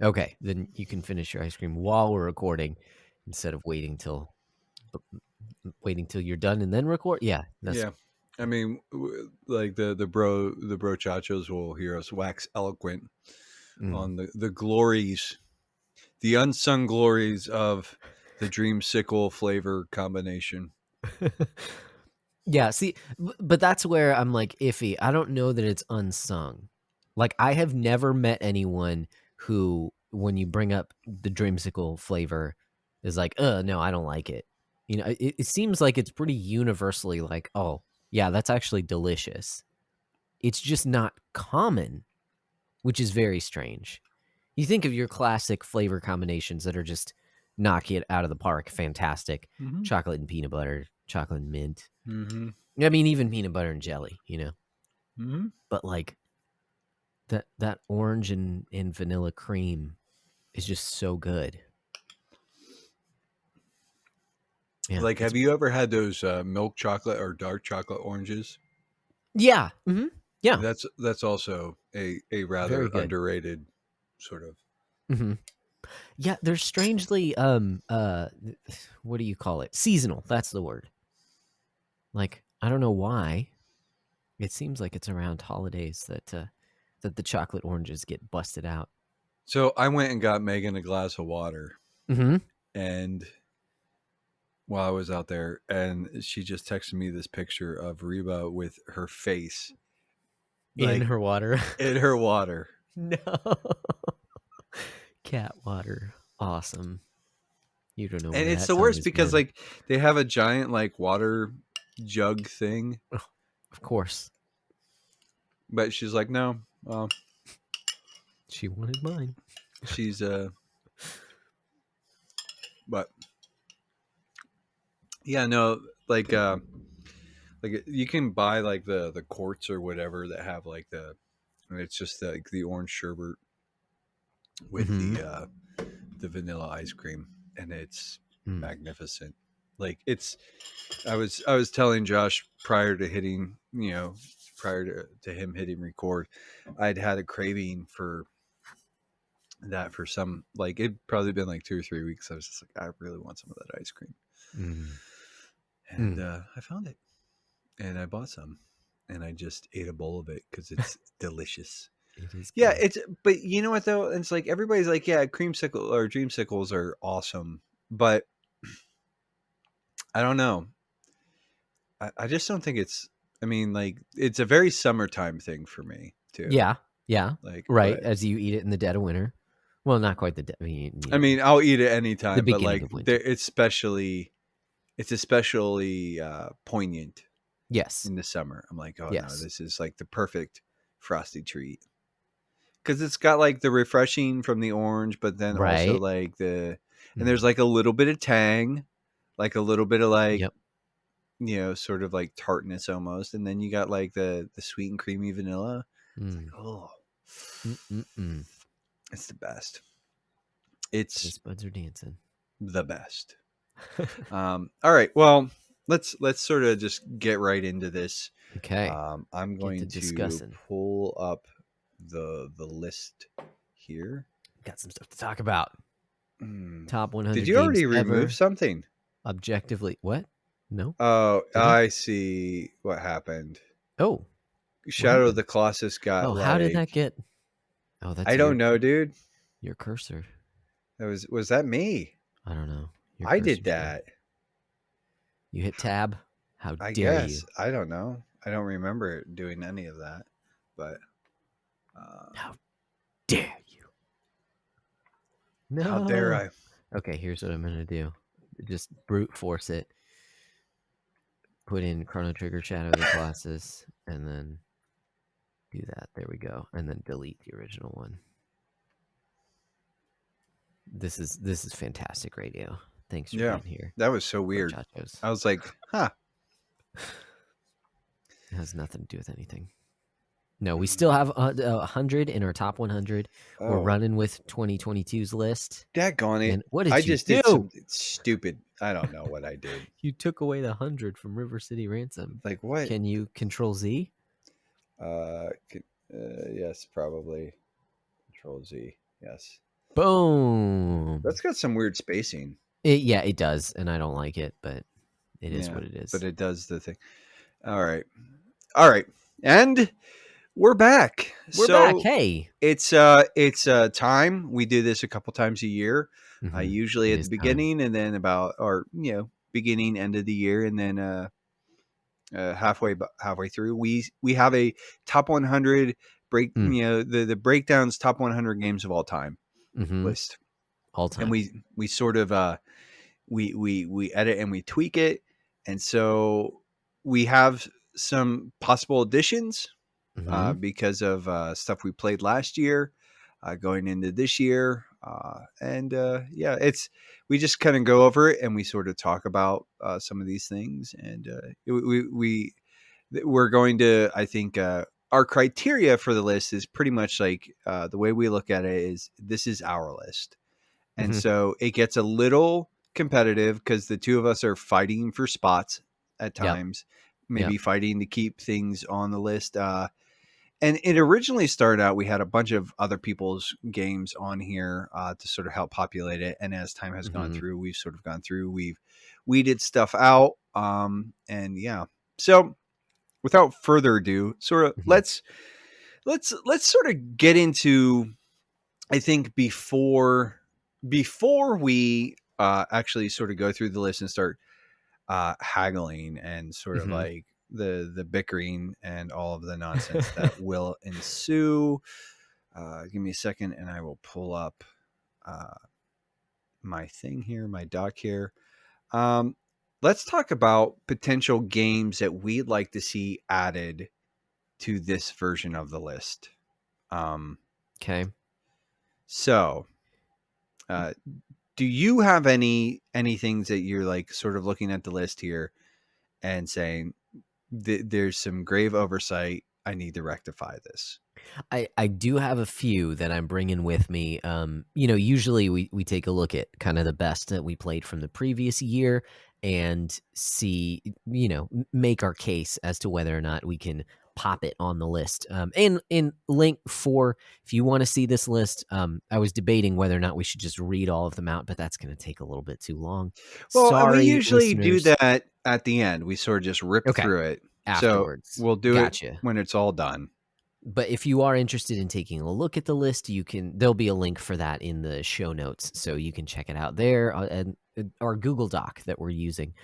Okay, then you can finish your ice cream while we're recording instead of waiting till you're done and then record. Yeah, that's Yeah. I mean, like the bro chachos will hear us wax eloquent mm. on the glories, the unsung glories of the dreamsicle flavor combination. Yeah, see, but that's where I'm like iffy. I don't know that it's unsung. Like I have never met anyone who, when you bring up the dreamsicle flavor, is like, no, I don't like it." It seems like it's pretty universally like, "Oh, yeah, that's actually delicious." It's just not common, which is very strange. You think of your classic flavor combinations that are just knock it out of the park, fantastic. Mm-hmm. Chocolate and peanut butter, chocolate and mint. Mm-hmm. I mean, even peanut butter and jelly. Mm-hmm. But like that orange and vanilla cream is just so good. Yeah, Like, it's have you ever had those milk chocolate or dark chocolate oranges? yeah, yeah, That's also a very rather good. underrated sort of. hmm Yeah, they're strangely what do you call it? Seasonal. That's the word. Like I don't know why. It seems like it's around holidays that the chocolate oranges get busted out. So I went and got Megan a glass of water, Mm-hmm. and while I was out there, and she just texted me this picture of Reba with her face In like her water. in her water. No. Cat water. Awesome. You don't know And where it's that the time worst has because been. like they have a giant like water jug thing, Oh, of course. but she's like, no, well, She wanted mine. she's but yeah, no, like you can buy like the quarts or whatever that have like and it's just like the orange sherbet with Mm-hmm. the vanilla ice cream, and it's Mm. magnificent. Like it's I was telling Josh prior to hitting, prior to him hitting record, I'd had a craving for that for some, like it'd probably been like 2 or 3 weeks. I was just like, I really want some of that ice cream, Mm. and Mm. I found it, and I bought some, and I just ate a bowl of it because it's delicious. It is Yeah, good. it's but you know what though? It's like everybody's like, yeah, creamsicle or dreamsicles are awesome, but I don't know. I just don't think it's. I mean, like it's a very summertime thing for me too. Yeah. Yeah. Like, Right. but As you eat it in the dead of winter. Well, not quite the dead. I mean, I mean, I'll eat it the anytime, but beginning like of winter. it's especially poignant Yes. in the summer. I'm like, oh no, Yes. this is like the perfect frosty treat because it's got like the refreshing from the orange, but then also Right. like and there's Mm. like a little bit of tang, like a little bit of like Yep. sort of like tartness almost, and then you got like the sweet and creamy vanilla. It's like, Mm. oh, Mm-mm-mm. it's the best. It's Taste buds are dancing. the best. All right, well, let's sort of just get right into this. Okay. I'm Get to going to discussing. pull up the list here. Got some stuff to talk about. Hmm. Top Did 100 you games already remove ever. something? Objectively. What? No? Oh, Did I? I see what happened. Oh, what Shadow of happened? the Colossus got Oh, how did that like, get? Oh, that's I don't know, dude. your cursor. That was that me? I don't know. Your I did cursor's there. that. You hit tab. How I dare guess. you? I don't know. I don't remember doing any of that. But How dare you? how dare No. I? Okay, here's what I'm gonna do. Just brute force it. Put in Chrono Trigger Shadow of the Colossus, and then do that. There we go. And then delete the original one. This is fantastic radio. Thanks for Yeah, being here, that was so weird. Brochachos. I was like, huh. It has nothing to do with anything. No, we still have 100 in our top 100. We're Oh, running with 2022's list. daggone it. And what I did you just did do? some stupid. I don't know what I did. You took away the 100 from River City Ransom. Like, what? Can you Control Z? Yes, probably. Control Z. Yes. Boom. That's got some weird spacing. Yeah, it does, and I don't like it, but it is Yeah, what it but is. it does the thing. All right. All right. And we're back. We're back. So Hey. it's time. We do this a couple times a year. Usually It at the is time. beginning and then about or beginning end of the year and then halfway through we have a top 100 break Mm. the breakdowns top 100 games of all time Mm-hmm. list. All And time. we sort of we edit and we tweak it, and so we have some possible additions Mm-hmm. because of stuff we played last year, going into this year, and yeah, it's we just kind of go over it and we sort of talk about some of these things, and we're going to I think. Our criteria for the list is pretty much like the way we look at it is this is our list. And Mm-hmm. so it gets a little competitive because the two of us are fighting for spots at Yep. times, Yep. maybe fighting to keep things on the list. And it originally started out, we had a bunch of other people's games on here to sort of help populate it. And as time has gone Mm-hmm. through, we've sort of gone through, we've weeded stuff out. And yeah. So without further ado, sort of Mm-hmm. let's sort of get into I think before we actually sort of go through the list and start haggling and sort of Mm-hmm. like the bickering and all of the nonsense that will ensue. Give me a second, and I will pull up uh, my thing here, my doc here. Um, let's talk about potential games that we'd like to see added to this version of the list. Um, Okay. so uh, do you have any things that you're like sort of looking at the list here and saying there's some grave oversight, I need to rectify this? I do have a few that I'm bringing with me. Usually we take a look at kind of the best that we played from the previous year and see, make our case as to whether or not we can pop it on the list. And link for if you want to see this list. I was debating whether or not we should just read all of them out, but that's going to take a little bit too long. Well, we Sorry, usually do listeners. that at the end. We sort of just rip Okay, through it. So afterwards. we'll do it Gotcha. when it's all done. But if you are interested in taking a look at the list, there'll be a link for that in the show notes, so you can check it out there, and our Google Doc that we're using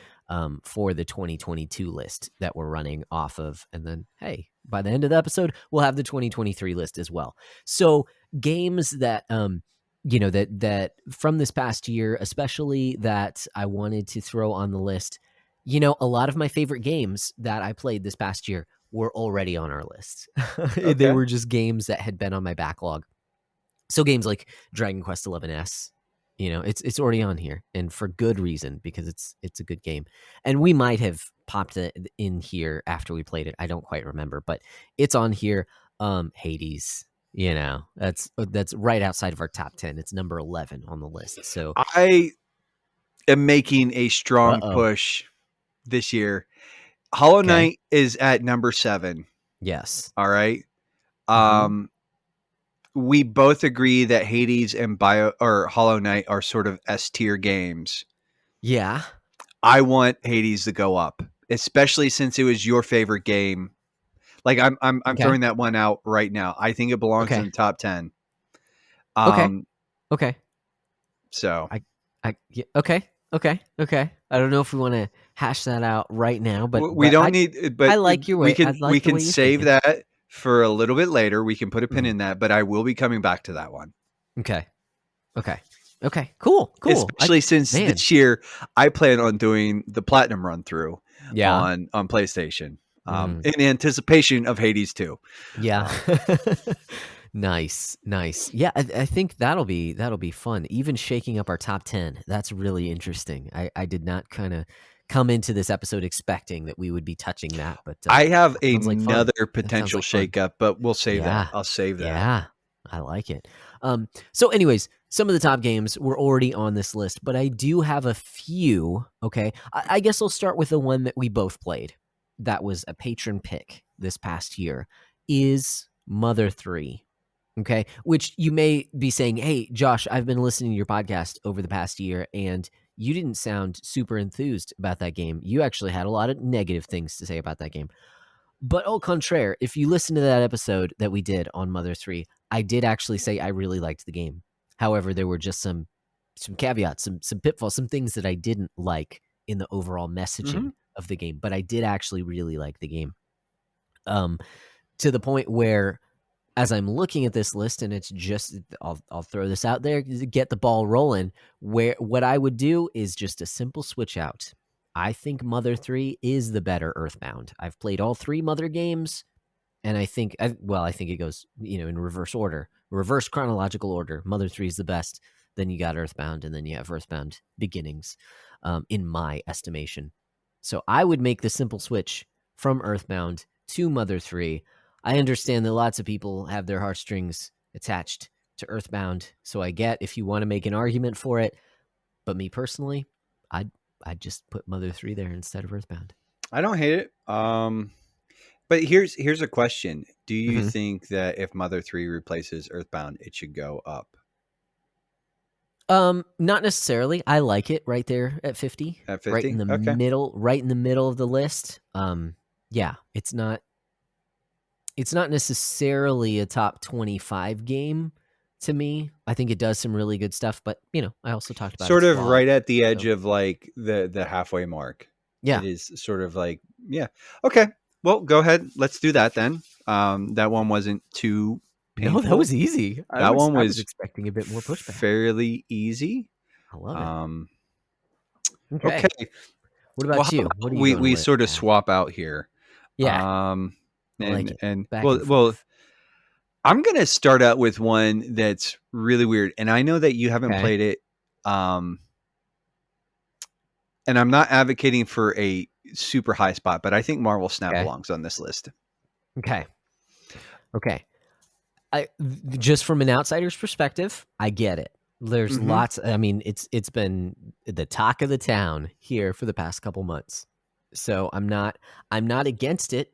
for the 2022 list that we're running off of. And then, hey, by the end of the episode, we'll have the 2023 list as well. So games that that from this past year, especially that I wanted to throw on the list. A lot of my favorite games that I played this past year were already on our list. They Okay. were just games that had been on my backlog. So games like Dragon Quest XI, it's already on here, and for good reason, because it's a good game. And we might have popped it in here after we played it. I don't quite remember, but it's on here. Hades, that's right outside of our top 10. It's number 11 on the list. So, I am making a uh strong oh, push this year. Hollow okay, Knight is at number 7. yes, All right. mm-hmm. Um, we both agree that Hades and Bio or Hollow Knight are sort of S tier games. Yeah, I want Hades to go up, especially since it was your favorite game. Like I'm okay, throwing that one out right now. I think it belongs in okay, the top 10. okay, Um, okay. so Yeah, okay, okay, okay. I don't know if we want to hash that out right now, but we but don't I need, I but like your way. I we like the can way you're save thinking. that for a little bit later. We can put a pin Mhm. in that, but I will be coming back to that one. Okay, okay, okay. Cool, cool. Especially since Man, this year I plan on doing the platinum run through yeah, on PlayStation, mm, in anticipation of Hades 2. yeah. Um, Nice, nice. Yeah, I think that'll be fun. Even shaking up our top 10. That's really interesting. I did not kind of come into this episode expecting that we would be touching that, but I have that sounds like fun. another That sounds potential like fun. shakeup, but we'll save that. Yeah. I'll save that. Yeah. I like it. So anyways, some of the top games were already on this list, but I do have a few. Okay. I guess I'll start with the one that we both played. That was a patron pick this past year is Mother 3. Okay. Which you may be saying, hey, Josh, I've been listening to your podcast over the past year and you didn't sound super enthused about that game. You actually had a lot of negative things to say about that game. But au contraire, if you listen to that episode that we did on Mother 3, I did actually say I really liked the game. However, there were just some caveats, some pitfalls, some things that I didn't like in the overall Mm-hmm. messaging of the game, but I did actually really like the game. Um, to the point where as I'm looking at this list and it's just I'll throw this out there to get the ball rolling, where what I would do is just a simple switch out. I think Mother 3 is the better Earthbound. I've played all 3 Mother games and I think it goes, in reverse order, reverse chronological order. Mother 3 is the best. Then you got Earthbound, and then you have Earthbound Beginnings, in my estimation. So I would make the simple switch from Earthbound to Mother 3. I understand that lots of people have their heartstrings attached to Earthbound, so I get if you want to make an argument for it. But me personally, I'd I'd just put Mother 3 there instead of Earthbound. I don't hate it. But here's a question: do you Mm-hmm. think that if Mother 3 replaces Earthbound, it should go up Not necessarily. I like it right there at 50, at 50? right in the middle of the list. Yeah, it's not necessarily a top 25 game to me. I think it does some really good stuff, but I also talked about Sort its of flaws. right at the edge So, of like the halfway mark. yeah. It is sort of like, yeah. Okay. Well, go ahead. Let's do that then. That one wasn't too No, that painful. was easy. That one I was was expecting a bit more pushback. fairly easy. I love it. Um, okay. Okay. What Well, how about you? What about are you going we with sort of now? swap out here? Yeah, Um, I like it. and Back well, and well, forth. I'm gonna start out with one that's really weird, and I know that you haven't Okay. played it. Um, and I'm not advocating for a super high spot, but I think Marvel Snap Okay. belongs on this list. Okay. Okay. Just from an outsider's perspective, I get it. There's Mm-hmm. lots. I mean, it's been the talk of the town here for the past couple months. So I'm not against it.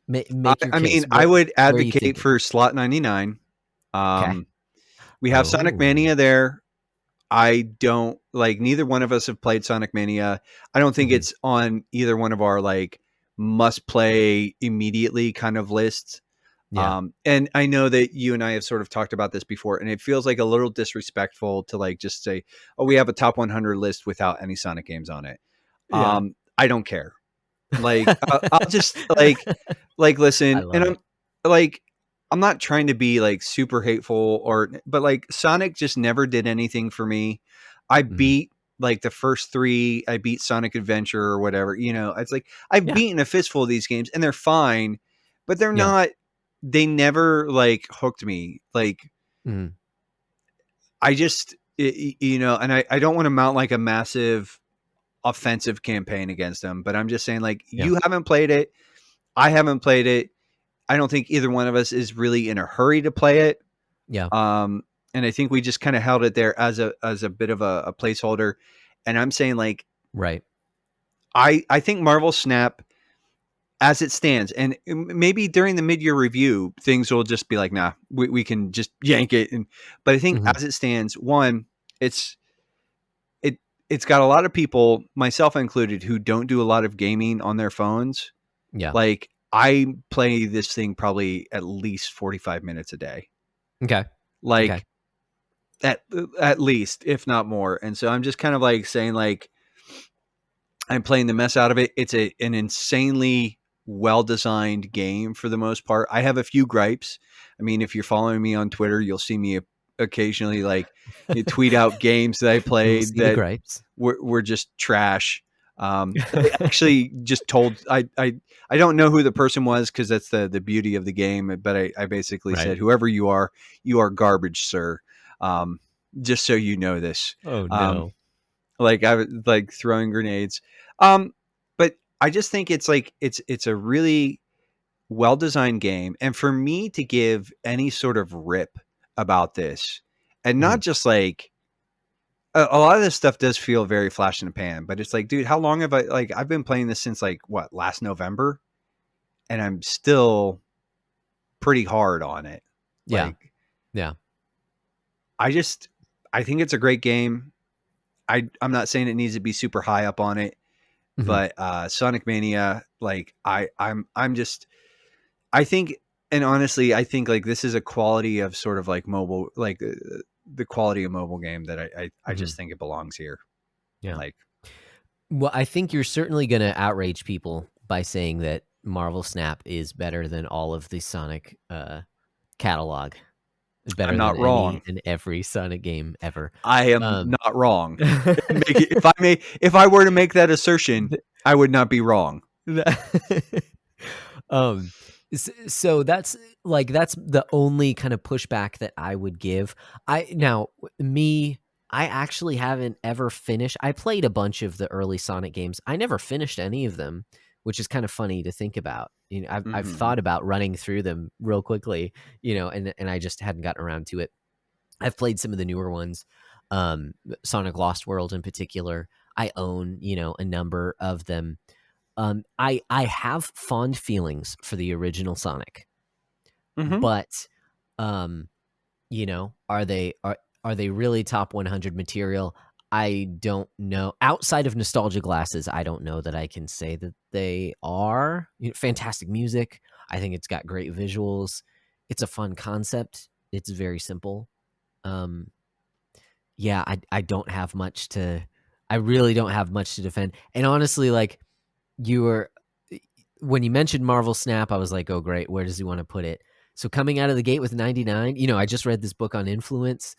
Make your I mean, case. I Where would where are you advocate thinking? for slot 99. Okay. We have Sonic Oh. Mania there. I don't like neither one of us have played Sonic Mania. I don't think Hmm. it's on either one of our like must play immediately kind of lists. Yeah. And I know that you and I have sort of talked about this before, and it feels like a little disrespectful to like just say, "Oh, we have a top 100 list without any Sonic games on it." Yeah. I don't care. Like, I'll just I listen, and love it. like, I'm not trying to be like super hateful but like Sonic just never did anything for me. I Hmm. beat like the first three. I beat Sonic Adventure or whatever. It's like I've Yeah. beaten a fistful of these games, and they're fine, but they're Yeah. not. They never like hooked me. Like Hmm. I just, and I don't want to mount like a massive offensive campaign against them, but I'm just saying like Yeah. you haven't played it. I haven't played it. I don't think either one of us is really in a hurry to play it. Yeah. Um, and I think we just kind of held it there as a bit of a placeholder. And I'm saying like Right. I think Marvel Snap as it stands, and maybe during the mid year review, things will just be like, nah, we can just yank it. But I think Hmm. as it stands, one, it's it it's got a lot of people, myself included, who don't do a lot of gaming on their phones. Yeah. Like I play this thing probably at least 45 minutes a day. Okay. Okay. Like at at least, if not more. And so I'm just kind of like saying like I'm playing the mess out of it. It's an insanely well designed game for the most part. I have a few gripes. I mean, if you're following me on Twitter, you'll see me occasionally like you tweet out games that I We'll played see the that gripes. were just trash. I actually just told I don't know who the person was because that's the beauty of the game. But I basically Right. said, whoever you are garbage, sir. Um, just so you know this. Oh Um, no. like I was like throwing grenades. Um, but I just think it's like it's a really well designed game, and for me to give any sort of rip about this, and not Mhm. just like a lot of this stuff does feel very flash in the pan, but it's like, dude, how long have I like I've been playing this since like what last November, and I'm still pretty hard on it. Yeah. Like Yeah. I just I think it's a great game. I'm not saying it needs to be super high up on it, Mhm. but Sonic Mania, like I'm just I think, and honestly, I think like this is a quality of sort of like mobile, like the quality of mobile game that I Mhm. just think it belongs here. Yeah. Like Well, I think you're certainly gonna outrage people by saying that Marvel Snap is better than all of the Sonic, catalog, I'm better than not any wrong. and every Sonic game ever. I am Um, not wrong. If I were to make that assertion, I would not be wrong. um, so that's that's the only kind of pushback that I would give. Me, I actually haven't ever finished. I played a bunch of the early Sonic games. I never finished any of them, which is kind of funny to think about. You know, I've Hmm. thought about running through them real quickly, and I just hadn't gotten around to it. I've played some of the newer ones, Sonic Lost World in particular. I own, a number of them. I have fond feelings for the original Sonic, Hmm. but um, are they really top 100 material? I don't know. Outside of nostalgia glasses, I don't know that I can say that they are. Fantastic music. I think it's got great visuals. It's a fun concept. It's very simple. Um, yeah, I don't have much to. I really don't have much to defend. And honestly, like you were when you mentioned Marvel Snap, I was like, oh great, where does he want to put it? So coming out of the gate with 99, I just read this book on influence.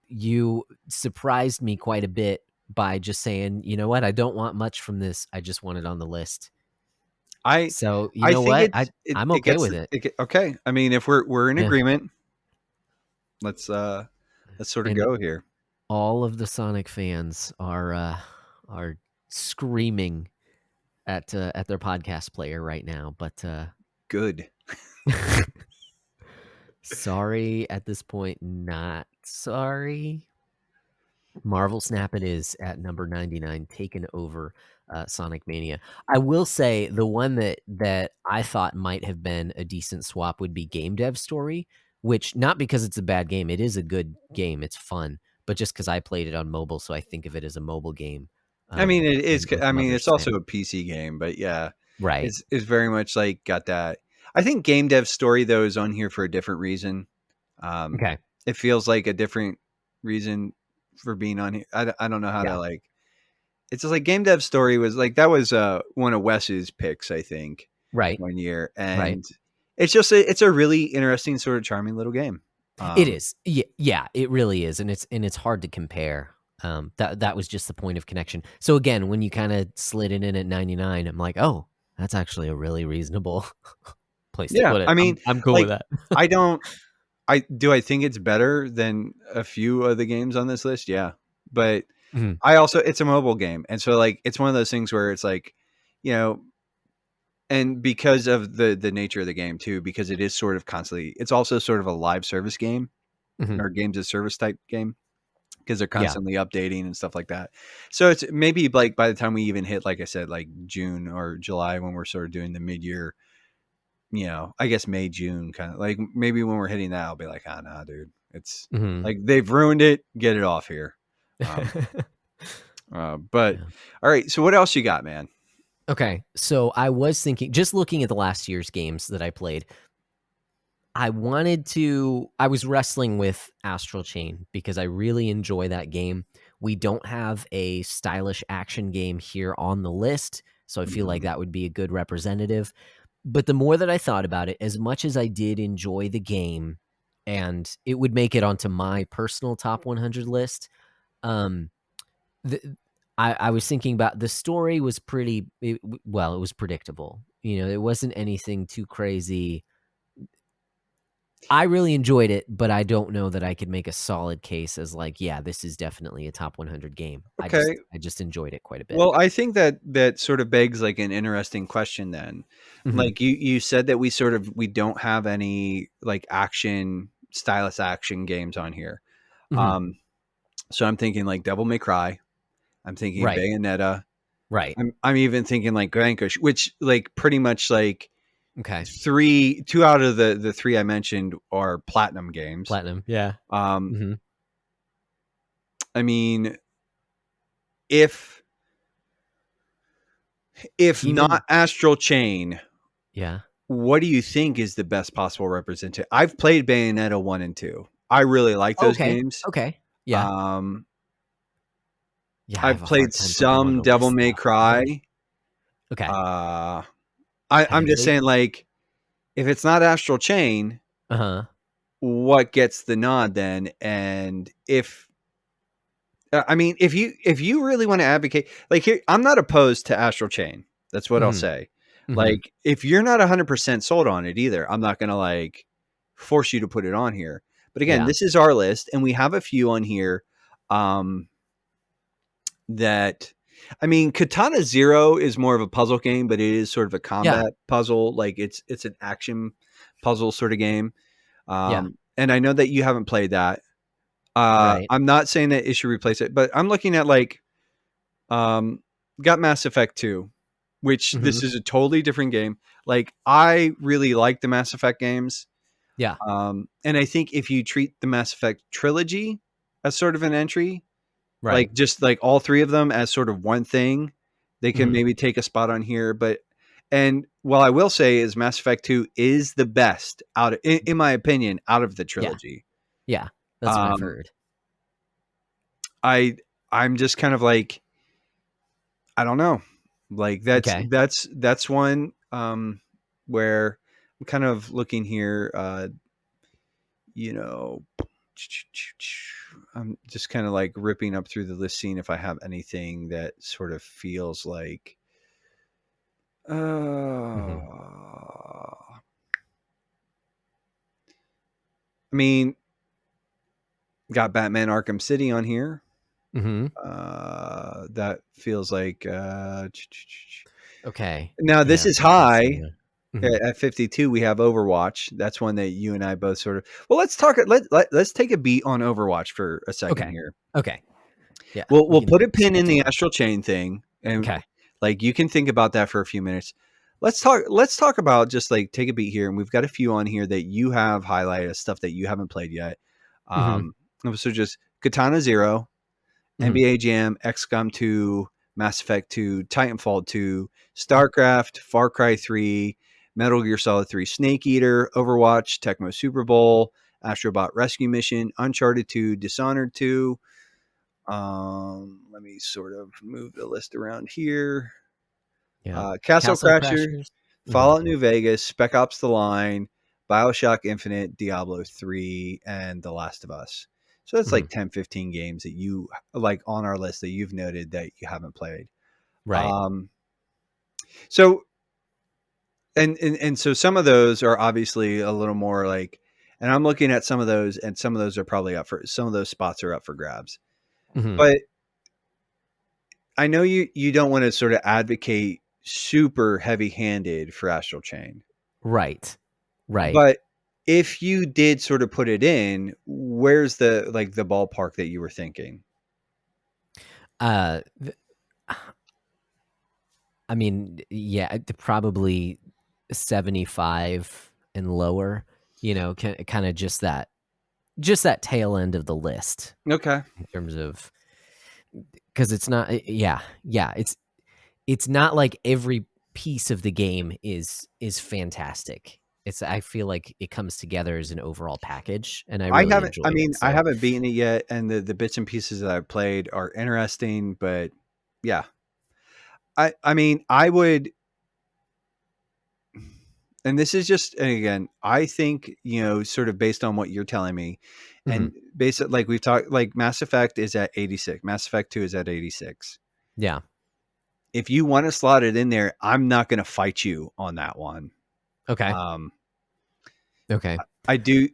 You surprised me quite a bit by just saying, you know what, I don't want much from this. I just want it on the list. I So you I know think what? I'm it okay gets with it. okay. I mean, if we're in Yeah. agreement, let's let's sort of And go here. all of the Sonic fans are screaming at their podcast player right now, but Good. sorry at this point, not sorry. Marvel Snap it is at number 99, taken over Sonic Mania. I will say the one that I thought might have been a decent swap would be Game Dev Story, which not because it's a bad game, it is a good game, it's fun, but just because I played it on mobile, so I think of it as a mobile game. I mean, it is. And I some mean, others it's also say, a PC game, but yeah, right, it's very much like got that. I think game dev story though is on here for a different reason. Um, okay, it feels like a different reason for being on here. I don't know how to yeah, like. It's just like game dev story was like that was one of Wes's picks, I think, right, one year, right. and it's a really interesting sort of charming little game. It Um, is. Yeah, yeah, it really is, and it's hard to compare. That was just the point of connection. So again, when you kind of slid it in at 99, I'm like, oh, that's actually a really reasonable place to yeah, put it. I mean, I'm cool with like that. I don't I think it's better than a few of the games on this list, yeah. But Mhm, I also it's a mobile game. And so like it's one of those things where it's like, you know, and because of the nature of the game too, because it is sort of constantly it's also sort of a live service game mhm. or games as service type game because they're Yeah, constantly updating and stuff like that. So it's maybe like by the time we even hit like I said like June or July when we're sort of doing the mid-year, I guess May, June kind of like maybe when we're hitting that, I'll be like, ah, nah, dude, it's mhm. like they've ruined it. Get it off here. Um, but Yeah. all right. So what else you got, man? Okay, so I was thinking, just looking at the last year's games that I played, I was wrestling with Astral Chain because I really enjoy that game. We don't have a stylish action game here on the list, so I feel like Mhm. that would be a good representative. But the more that I thought about it, as much as I did enjoy the game and it would make it onto my personal top 100 list, um, the, I was thinking about the story was well, it was predictable. It wasn't anything too crazy. I really enjoyed it, but I don't know that I could make a solid case as like, yeah, this is definitely a top 100 game. I Okay. just I just enjoyed it quite a bit. Well, I think that sort of begs like an interesting question then. Mhm. Like you said that we don't have any like action stylus action games on here. Mhm. Um, so I'm thinking like Devil May Cry. I'm thinking Right. Bayonetta. Right. I'm even thinking like Vanquish, which like pretty much like Okay. Two out of the three I mentioned are platinum games. Platinum. Yeah. Um, Hmm. I mean, if not Even. Astral Chain, Yeah. what do you think is the best possible representation? I've played Bayonetta 1 and 2. I really like those Okay. games. Okay. Yeah. Um, Yeah. I have I've a played hard time putting them on some the Devil list May though. Cry. Okay. Uh, Have I'm you just played? saying, like, if it's not Astral Chain, Uh huh. what gets the nod then? And if I mean, if you really want to advocate, like, here, I'm not opposed to Astral Chain. That's what I'll Hmm. say. Hmm. Like, if you're not 100% sold on it either, I'm not gonna like force you to put it on here. But again, Yeah. this is our list, and we have a few on here. Um, that I mean, Katana Zero is more of a puzzle game, but it is sort of a Yeah. combat puzzle. Like, it's an action puzzle sort of game. Yeah. And I know that you haven't played that. Right. I'm not saying that it should replace it, but I'm looking at like um, got Mass Effect 2, which Hmm. this is a totally different game. Like, I really like the Mass Effect games. Yeah. And I think if you treat the Mass Effect trilogy as sort of an entry, Right. like just like all three of them as sort of one thing, they can Hmm. maybe take a spot on here. But and what I will say is Mass Effect 2 is the best out of, in my opinion, out of the Yeah. trilogy. Yeah. That's what I've Um, heard. I I'm just kind of like, I don't know. Like, Okay. that's one where I'm kind of looking here, you know, I'm just kind of like ripping up through the list, seeing if I have anything that sort of feels like Hmm. I mean, got Batman Arkham City on here. Hmm. That feels like Okay. now this Yeah. is So close to high. the. Hmm. At 52, we have Overwatch. That's one that you and I both sort of. Well, let's talk. Let's take a beat on Overwatch for a second Okay. here. Okay. Yeah. We We'll can put a take pin in spots the on. astral chain thing, and Okay. like you can think about that for a few minutes. Let's talk about, just like, take a beat here, and we've got a few on here that you have highlighted as stuff that you haven't played yet. Hmm. Um, so just Katana Zero, Hmm. NBA Jam, XCOM 2, Mass Effect 2, Titanfall 2, StarCraft, Far Cry 3, Metal Gear Solid 3, Snake Eater, Overwatch, Tecmo Super Bowl, Astrobot Rescue Mission, Uncharted 2, Dishonored 2. Let me sort of move the list around here. Yeah. Castle Castle Crasher, Crashers. Hmm. Fallout New Vegas, Spec Ops: The Line, BioShock Infinite, Diablo 3, and The Last of Us. So that's Hmm. like 10, 15 games that you like on our list that you've noted that you haven't played. Right. Um, so and so some of those are obviously a little more like, and I'm looking at some of those, and some of those are probably up for, some of those spots are up for grabs. Hmm. But I know you don't want to sort of advocate super heavy handed for Astral Chain. Right. Right. But if you did sort of put it in, where's the, like, the ballpark that you were thinking? Uh, th- I mean, yeah, probably 75 and lower. Kind of just that tail end of the list Okay. in terms of, because it's not. Yeah, yeah. It's not like every piece of the game is fantastic. I feel like it comes together as an overall package, and I I really haven't enjoy I it. mean, I So haven't beaten it yet, and the bits and pieces that I've played are interesting, but yeah. I mean, I would, and this is just, and again, I think, sort of based on what you're telling me, mhm, and based on, like we've talked, like Mass Effect is at 86, Mass Effect 2 is at 86. yeah, If you want to slot it in there, I'm not going to fight you on that one. okay, Um, okay, I do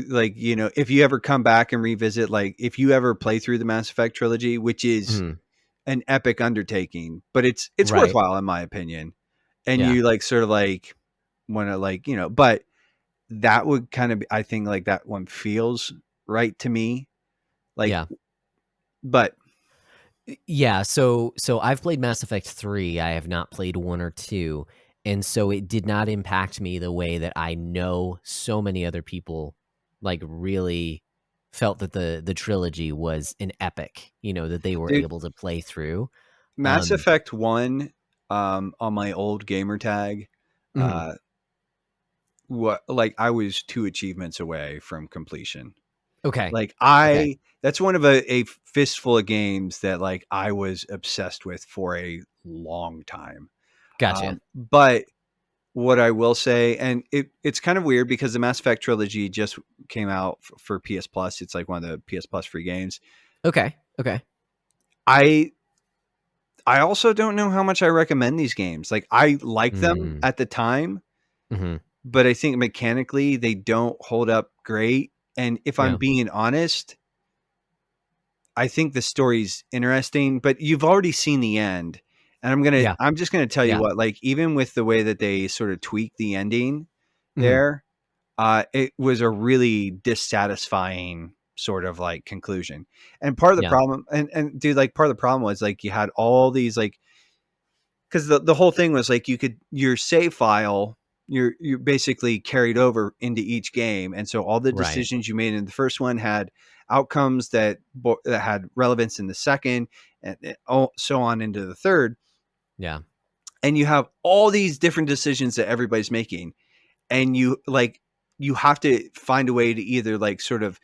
like, if you ever come back and revisit, like if you ever play through the Mass Effect trilogy, which is mhm, an epic undertaking, but it's right, worthwhile in my opinion. And yeah, you like sort of like want to, like, but that would kind of be, I think, like that one feels right to me. Like, yeah. but Yeah, so I've played Mass Effect 3. I have not played 1 or 2. and so it did not impact me the way that I know so many other people like really felt that the trilogy was an epic, that they were Dude, able to play through. Mass Um, Effect 1, on my old gamer tag, mhm. uh, what like I was 2 achievements away from completion. Okay. Like Okay. I that's one of a fistful of games that like I was obsessed with for a long time. Gotcha. But what I will say, and it's kind of weird because the Mass Effect trilogy just came out for PS Plus. It's like one of the PS Plus free games. Okay. Okay. I I also don't know how much I recommend these games. Like I like them Mm. at the time, Mhm. but I think mechanically they don't hold up great. And if I'm Yeah. being honest, I think the story's interesting, but you've already seen the end. And Yeah. I'm just gonna tell you Yeah. what, like even with the way that they sort of tweak the ending Mhm. there, it was a really dissatisfying sort of like conclusion. And part of the Yeah. problem, and dude, like part of the problem was like you had all these like because the whole thing was like you could your save file you basically carried over into each game, and so all the Right. decisions you made in the first one had outcomes that had relevance in the second, and so on into the third, Yeah. and you have all these different decisions that everybody's making, and you have to find a way to either like sort of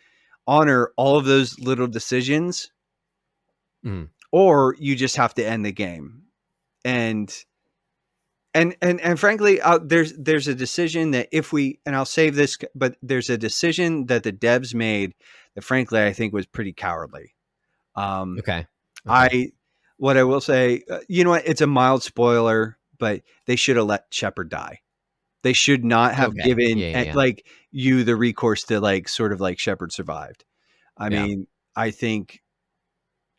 honor all of those little decisions, Mhm. or you just have to end the game. And frankly, there's a decision that if we and I'll save this, but there's a decision that the devs made that frankly I think was pretty cowardly. Um, Okay. Okay. I what I will say, you know what? It's a mild spoiler, but they should have let Shepard die. They should not have Okay. given Yeah. Yeah. Yeah. like you the recourse to like sort of like Shepard survived. I Yeah. mean, I think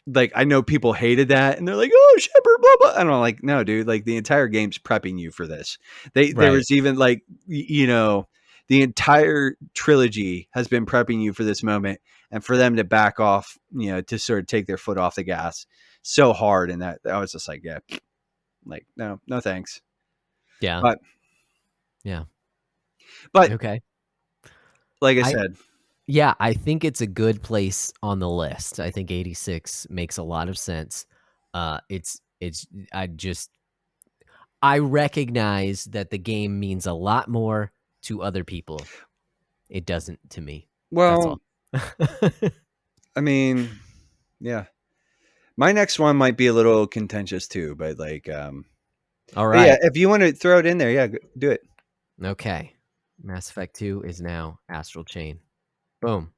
like I know people hated that and they're like, "Oh, Shepard, blah blah." And I'm like, "No, dude. Like the entire game's prepping you for this." There Right. was even like the entire trilogy has been prepping you for this moment, and for them to back off, to sort of take their foot off the gas so hard, and that I was just like, yeah, like no, no thanks. Yeah. But Yeah. but Okay. like I I said, Yeah, I think it's a good place on the list. I think 86 makes a lot of sense. It's I recognize that the game means a lot more to other people. It doesn't to me. That's well, all. I mean, yeah. My next one might be a little contentious too, but All but yeah, right. if you want to throw it in there, yeah, do it. Okay. Mass Effect 2 is now Astral Chain. Boom.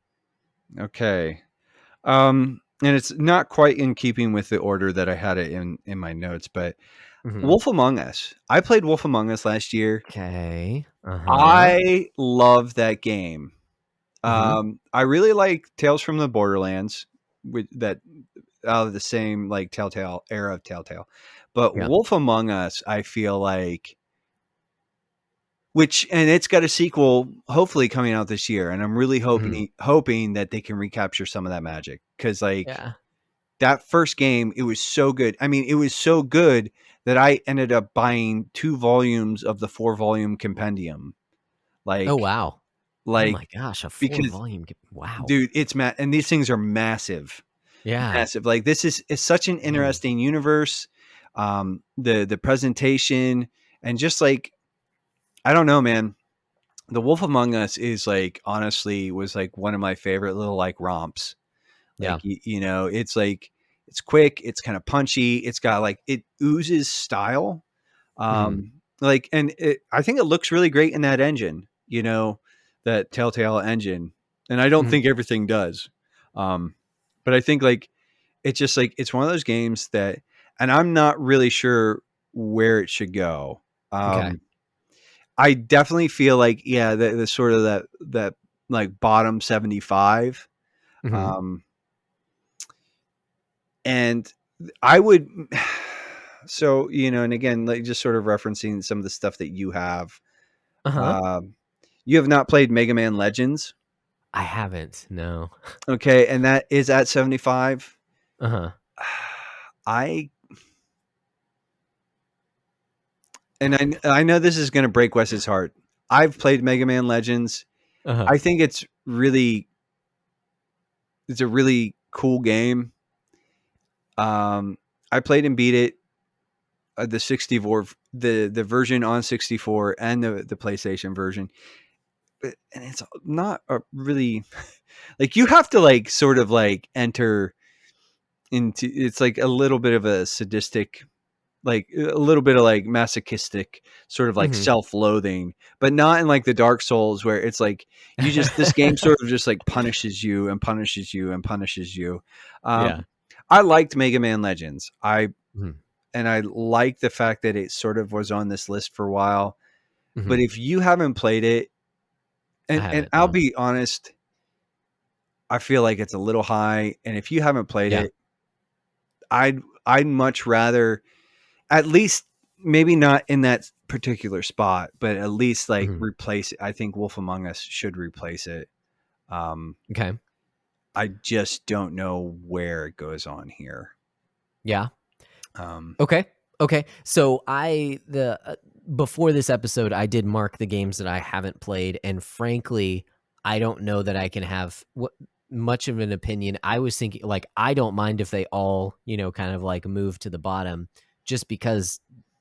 Okay. And it's not quite in keeping with the order that I had it in my notes, but Mhm. Wolf Among Us. I played Wolf Among Us last year. Okay. Uh-huh. I love that game. Mhm. I really like Tales from the Borderlands, with that out of the same like Telltale era of Telltale. But Yeah. Wolf Among Us, I feel like which and it's got a sequel hopefully coming out this year, and I'm really Mhm. hoping that they can recapture some of that magic cuz like Yeah. that first game, it was so good. I mean, it was so good that I ended up buying 2 volumes of the 4-volume compendium. Oh, Like wow. Oh like my gosh, a 4 because volume wow. dude, and these things are massive. Yeah. Massive. Like this is such an Dang. interesting universe. The presentation and just like I don't know, man. The Wolf Among Us is like honestly was like one of my favorite little like romps. Yeah. Like it's like it's quick, it's kind of punchy, it's got like it oozes style. Mhm. Like and I think it looks really great in that engine, that Telltale engine. And I don't Mhm. think everything does. Um, but I think like it's just like it's one of those games that and I'm not really sure where it should go. Okay. I definitely feel like yeah, the sort of that like bottom 75. Mhm. Um, and I would so and again like just sort of referencing some of the stuff that you have. Uh-huh. Um, you have not played Mega Man Legends, I haven't, no. okay, and that is at 75. Uh-huh. I and I know this is going to break Wes's heart. I've played Mega Man Legends. Uh-huh. I think it's a really cool game. I played and beat it, the 64, the version on 64 and the PlayStation version. And it's not a really like you have to like sort of like enter into it's like a little bit of a sadistic, like a little bit of like masochistic sort of like Mhm. self-loathing, but not in like the Dark Souls where it's like you just this game sort of just like punishes you and punishes you and punishes you. Yeah. I liked Mega Man Legends. Mhm. I like the fact that it sort of was on this list for a while. But Mhm. if you haven't played it, I and haven't, I'll no. be honest, I feel like it's a little high. And if you haven't played Yeah. it, I'd much rather, at least maybe not in that particular spot, but at least like Mhm. replace it. I think Wolf Among Us should replace it. Um, Okay. I just don't know where it goes on here. Yeah. Um, Okay. Okay. So before this episode, I did mark the games that I haven't played, and frankly, I don't know that I can have much of an opinion. I was thinking, like, I don't mind if they all, kind of like move to the bottom, just because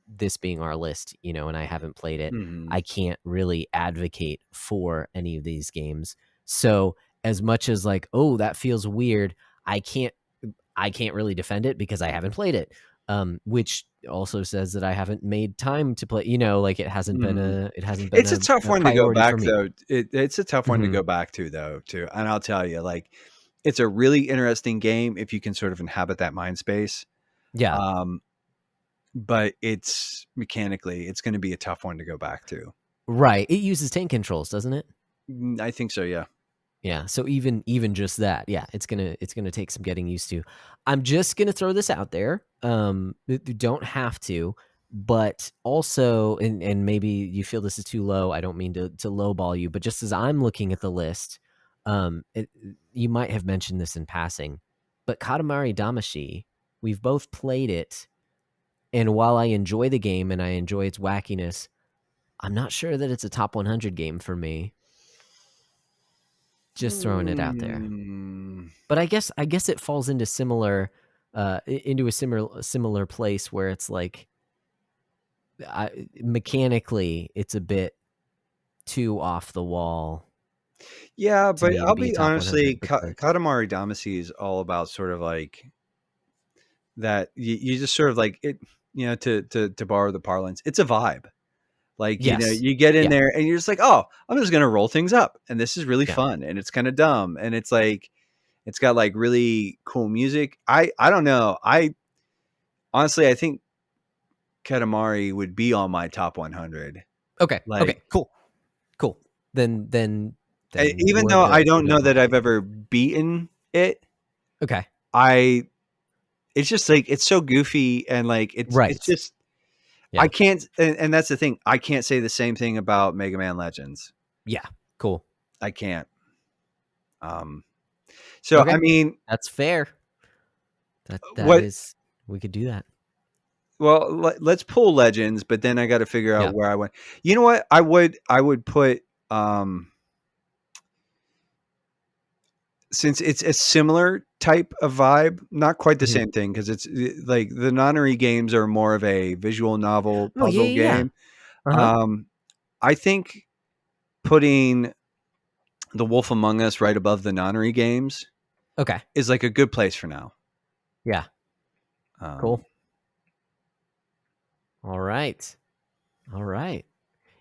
this being our list, and I haven't played it, mhm. I can't really advocate for any of these games. So as much as like, oh, that feels weird, I can't I can't really defend it because I haven't played it. Which also says that I haven't made time to play. Like Mhm. it hasn't been It's a tough a one to go priority for back me. though. It's a tough one to Hmm. go back to though, too. And I'll tell you, like, it's a really interesting game if you can sort of inhabit that mind space. Yeah, Um, but it's mechanically, it's going to be a tough one to go back to. right. It uses tank controls, doesn't it? I think so. Yeah. Yeah. So even just that, yeah, it's gonna take some getting used to. I'm just gonna throw this out there. You don't have to, but also, and maybe you feel this is too low. I don't mean to lowball you, but just as I'm looking at the list, you might have mentioned this in passing, but Katamari Damacy, we've both played it, and while I enjoy the game and I enjoy its wackiness, I'm not sure that it's a top 100 game for me. Just throwing it out there. Hmm. But I guess it falls into into a similar place where it's like mechanically it's a bit too off the wall Yeah, to but me to I'll be a be top honestly, 100. But the Katamari Damacy is all about sort of like that. You just sort of like it, to borrow the parlance, it's a vibe. Like, yes, you get in yeah, there and you're just like, oh, I'm just gonna roll things up, and this is really yeah, fun, and it's kind of dumb, and it's like it's got like really cool music. I don't know. I honestly I think Katamari would be on my top 100. okay, Like, okay, cool, cool. Then even though I we're don't good know to that go. I've ever beaten it, Okay, I it's just like it's so goofy and like it's right, just I yeah, can't, and that's the thing. I can't say the same thing about Mega Man Legends. yeah, cool. I can't. Um, so I Okay, mean, that's fair. That what? is, we could do that. Well, let's pull Legends, but then I got to figure out Yeah. where I went. You know what? I would put, since it's a similar type of vibe, not quite the Mhm. same thing because it's like the Nonary games are more of a visual novel Oh yeah, puzzle yeah, yeah. game. Uh huh. Um, I think putting the Wolf Among Us right above the Nonary games Okay. is like a good place for now. Yeah. Um, Cool. All right. All right.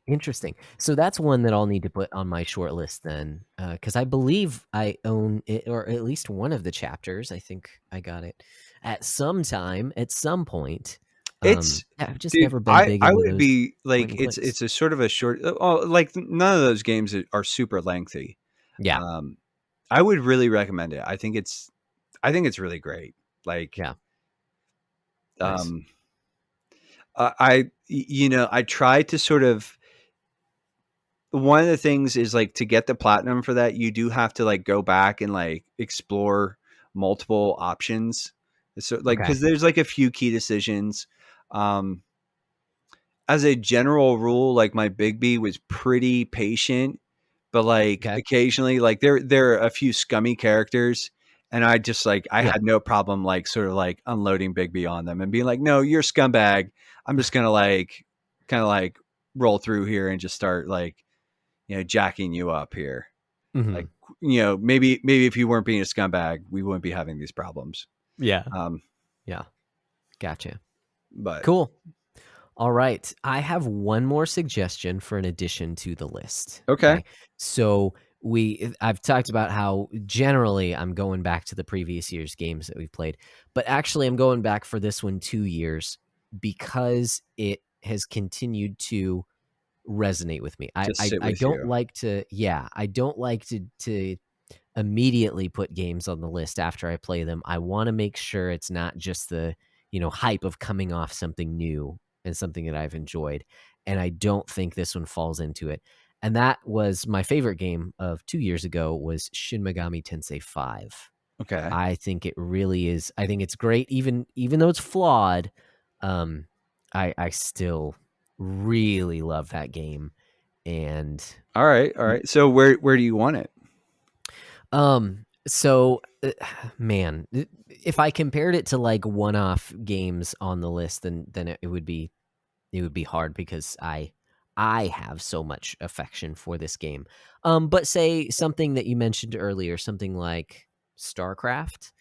Interesting. So that's one that I'll need to put on my short list then, because I believe I own it, or at least one of the chapters. I think I got it at some time, at some point. it's Yeah, I've just dude, never been I big I into would those be point like and it's clicks. it's a sort of a short. Oh, like none of those games are super lengthy. Yeah. Um, I would really recommend it. I think it's really great. Like, Yeah. Nice. um, I try to sort of, one of the things is like to get the platinum for that, you do have to like go back and like explore multiple options. So like Okay. because there's like a few key decisions. Um, as a general rule, like my Bigby was pretty patient, but like Okay. occasionally, like there are a few scummy characters, and I just like I Yeah. had no problem like sort of like unloading Bigby on them and being like, no, you're a scumbag. I'm just gonna like kind of like roll through here and just start like jacking you up here. Hmm. Like maybe if you weren't being a scumbag, we wouldn't be having these problems. Yeah. Um, Yeah. Gotcha. but Cool. All right. I have one more suggestion for an addition to the list. okay, Okay. So I've talked about how generally I'm going back to the previous year's games that we've played, but actually I'm going back for this one 2 years because it has continued to resonate with me. I just I, sit I with don't you. like to, yeah, I don't like to immediately put games on the list after I play them. I want to make sure it's not just the, hype of coming off something new and something that I've enjoyed. And I don't think this one falls into it. And that was my favorite game of 2 years ago was Shin Megami Tensei 5. Okay. I think it really is. I think it's great, even though it's flawed. Um, I still really love that game, and All right. All right. So where do you want it? So, man, if I compared it to like one-off games on the list, then it would be hard because I have so much affection for this game. But say something that you mentioned earlier, something like StarCraft,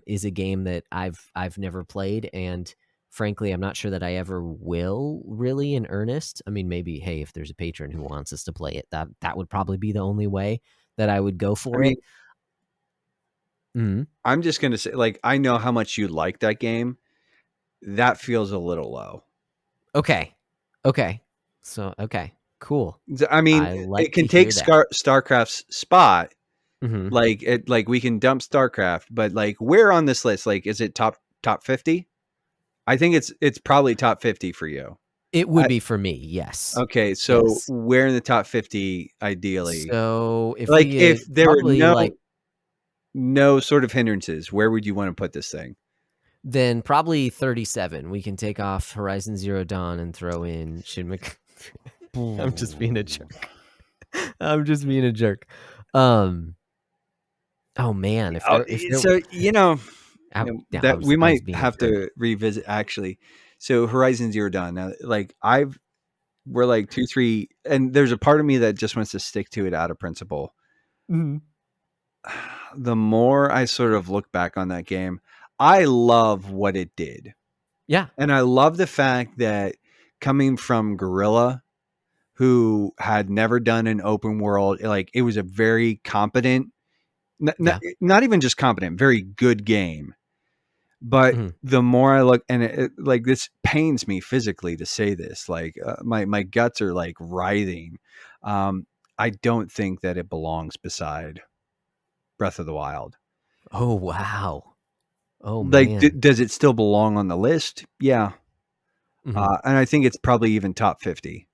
is a game that I've never played, and frankly, I'm not sure that I ever will really in earnest. I mean, maybe hey, if there's a patron who wants us to play it, that would probably be the only way that I would go I for mean, it. Mhm. I'm just gonna say, like, I know how much you like that game. That feels a little low. Okay. Okay. So, okay. Cool. I mean, I it like to can hear take that. StarCraft's spot. Mhm. Like we can dump StarCraft, but like where on this list? Like, is it top 50? I think it's probably top 50 for you. It would I, be for me, yes. okay, so Yes. where in the top 50 ideally? So, if Like, we, if there were probably, like, no sort of hindrances, where would you want to put this thing? then probably 37. We can take off Horizon Zero Dawn and throw in Shin Meg I'm just being a jerk. I'm just being a jerk. Um, oh, man, if Oh, there so yeah, I that was we I was might being a have jerk. to revisit actually. So Horizon Zero Dawn. Now, like we're like 2, 3, and there's a part of me that just wants to stick to it out of principle. Mhm. The more I sort of look back on that game, I love what it did, Yeah, and I love the fact that coming from Gorilla, who had never done an open world, like it was a very competent, yeah. not even just competent, very good game. But Mhm. the more I look, and like this pains me physically to say this, like my guts are like writhing. Um, I don't think that it belongs beside Breath of the Wild. Oh, wow. Oh, Like, man. does it still belong on the list? Yeah, Mhm. and I think it's probably even top 50.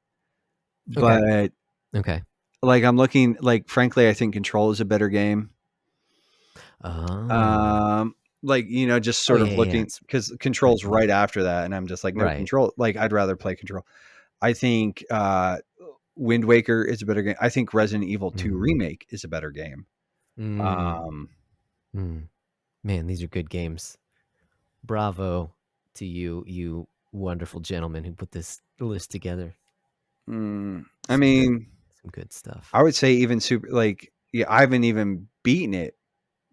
Okay. But Okay. like, I'm looking, like, frankly, I think Control is a better game. Oh. Um, like, just Oh, sort yeah, of yeah, yeah, looking it's because pretty Control's close. right after that, and I'm just like, no, Right. Control. Like, I'd rather play Control. I think Wind Waker is a better game. I think Resident Evil 2 Mhm. Remake is a better game. Mm. Um, Mm. Man, these are good games. Bravo to you, you wonderful gentleman who put this list together. I Some good mean, some good stuff. I would say even super like yeah, I haven't even beaten it,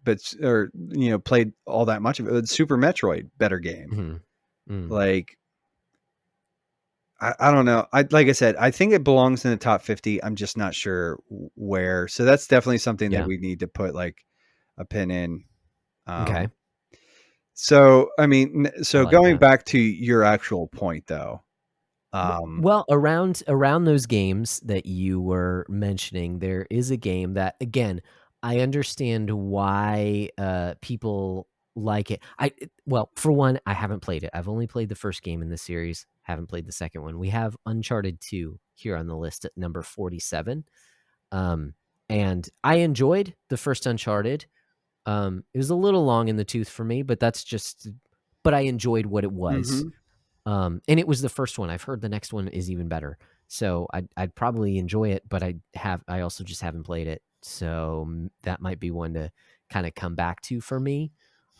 but or played all that much of it. Super Metroid, better game. Mhm. Mm. Like I don't know. I like I said, I think it belongs in the top 50. I'm just not sure where. So that's definitely something that Yeah. we need to put like a pin in. Okay. Um, so I mean, I so like going that. back to your actual point though, um, Well, around those games that you were mentioning, there is a game that again, I understand why people like it. Well, for one, I haven't played it. I've only played the first game in the series, haven't played the second one. We have Uncharted 2 here on the list at number 47. Um and I enjoyed the first Uncharted. It was a little long in the tooth for me, but I enjoyed what it was. mhm. And it was the first one. I've heard the next one is even better. So I'd probably enjoy it, but I also just haven't played it. So that might be one to kind of come back to for me.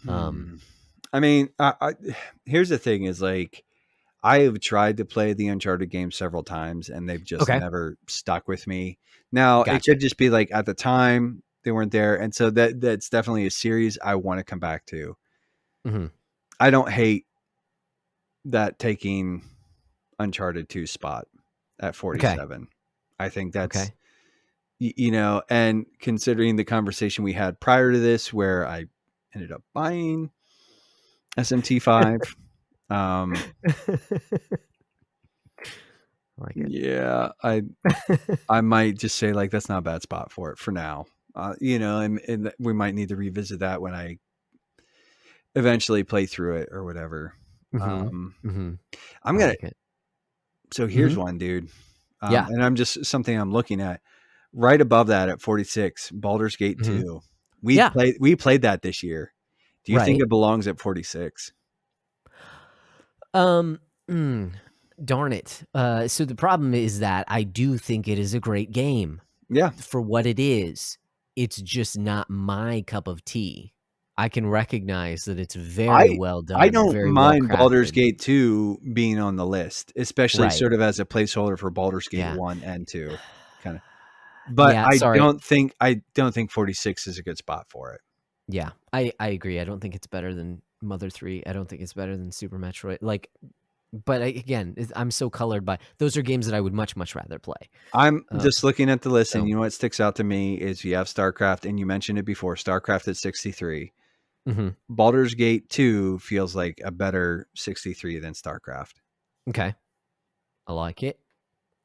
Um, Hmm. I mean, here's the thing: is like I have tried to play the Uncharted games several times, and they've just okay, never stuck with me. Now, it gotcha. could just be like at the time they weren't there, and so that's definitely a series I want to come back to. Hmm. I don't hate that taking Uncharted 2 spot at Okay, 47. I think that's okay. and considering the conversation we had prior to this where I ended up buying SMT5, um I like yeah, it. I might just say like that's not a bad spot for it for now. And we might need to revisit that when I eventually play through it or whatever. Hmm. Um Hmm. I'm I gonna like it. so Hmm. here's one, dude. Yeah. And I'm just something I'm looking at right above that at 46, Baldur's Gate Hmm. 2. Yeah. We played that this year. Do you think Right. it belongs at 46? Um, mm, darn it. So the problem is that I do think it is a great game Yeah. for what it is. It's just not my cup of tea. I can recognize that it's very I well I done, don't very well mind Baldur's crafted. Gate 2 being on the list, especially Right. sort of as a placeholder for Baldur's Gate Yeah. 1 and 2 kind of. But Yeah, sorry. I don't think 46 is a good spot for it. Yeah. I agree. I don't think it's better than Mother 3. I don't think it's better than Super Metroid. Like, but again, I'm so colored by those are games that I would much much rather play. I'm Uh, just looking at the list, and so, you know what sticks out to me is you have StarCraft, and you mentioned it before, StarCraft at 63. mhm. Baldur's Gate 2 feels like a better 63 than StarCraft. Okay. I like it.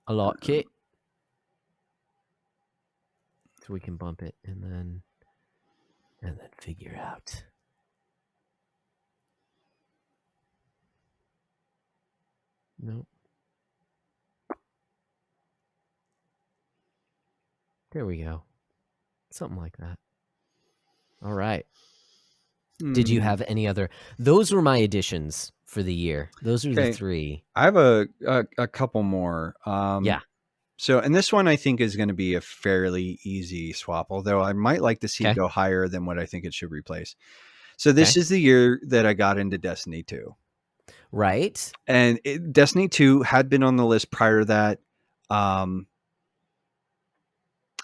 I like it. So we can bump it and then figure out. No, there we go. Something like that. All right. Did you Hmm. have any other? Those were my additions for the year. Those are the Okay. three. I have a couple more. Yeah. So, and this one I think is going to be a fairly easy swap, although I might like to see it Okay. go higher than what I think it should replace. So, this Okay. is the year that I got into Destiny 2. Right. And Destiny 2 had been on the list prior to that. Um,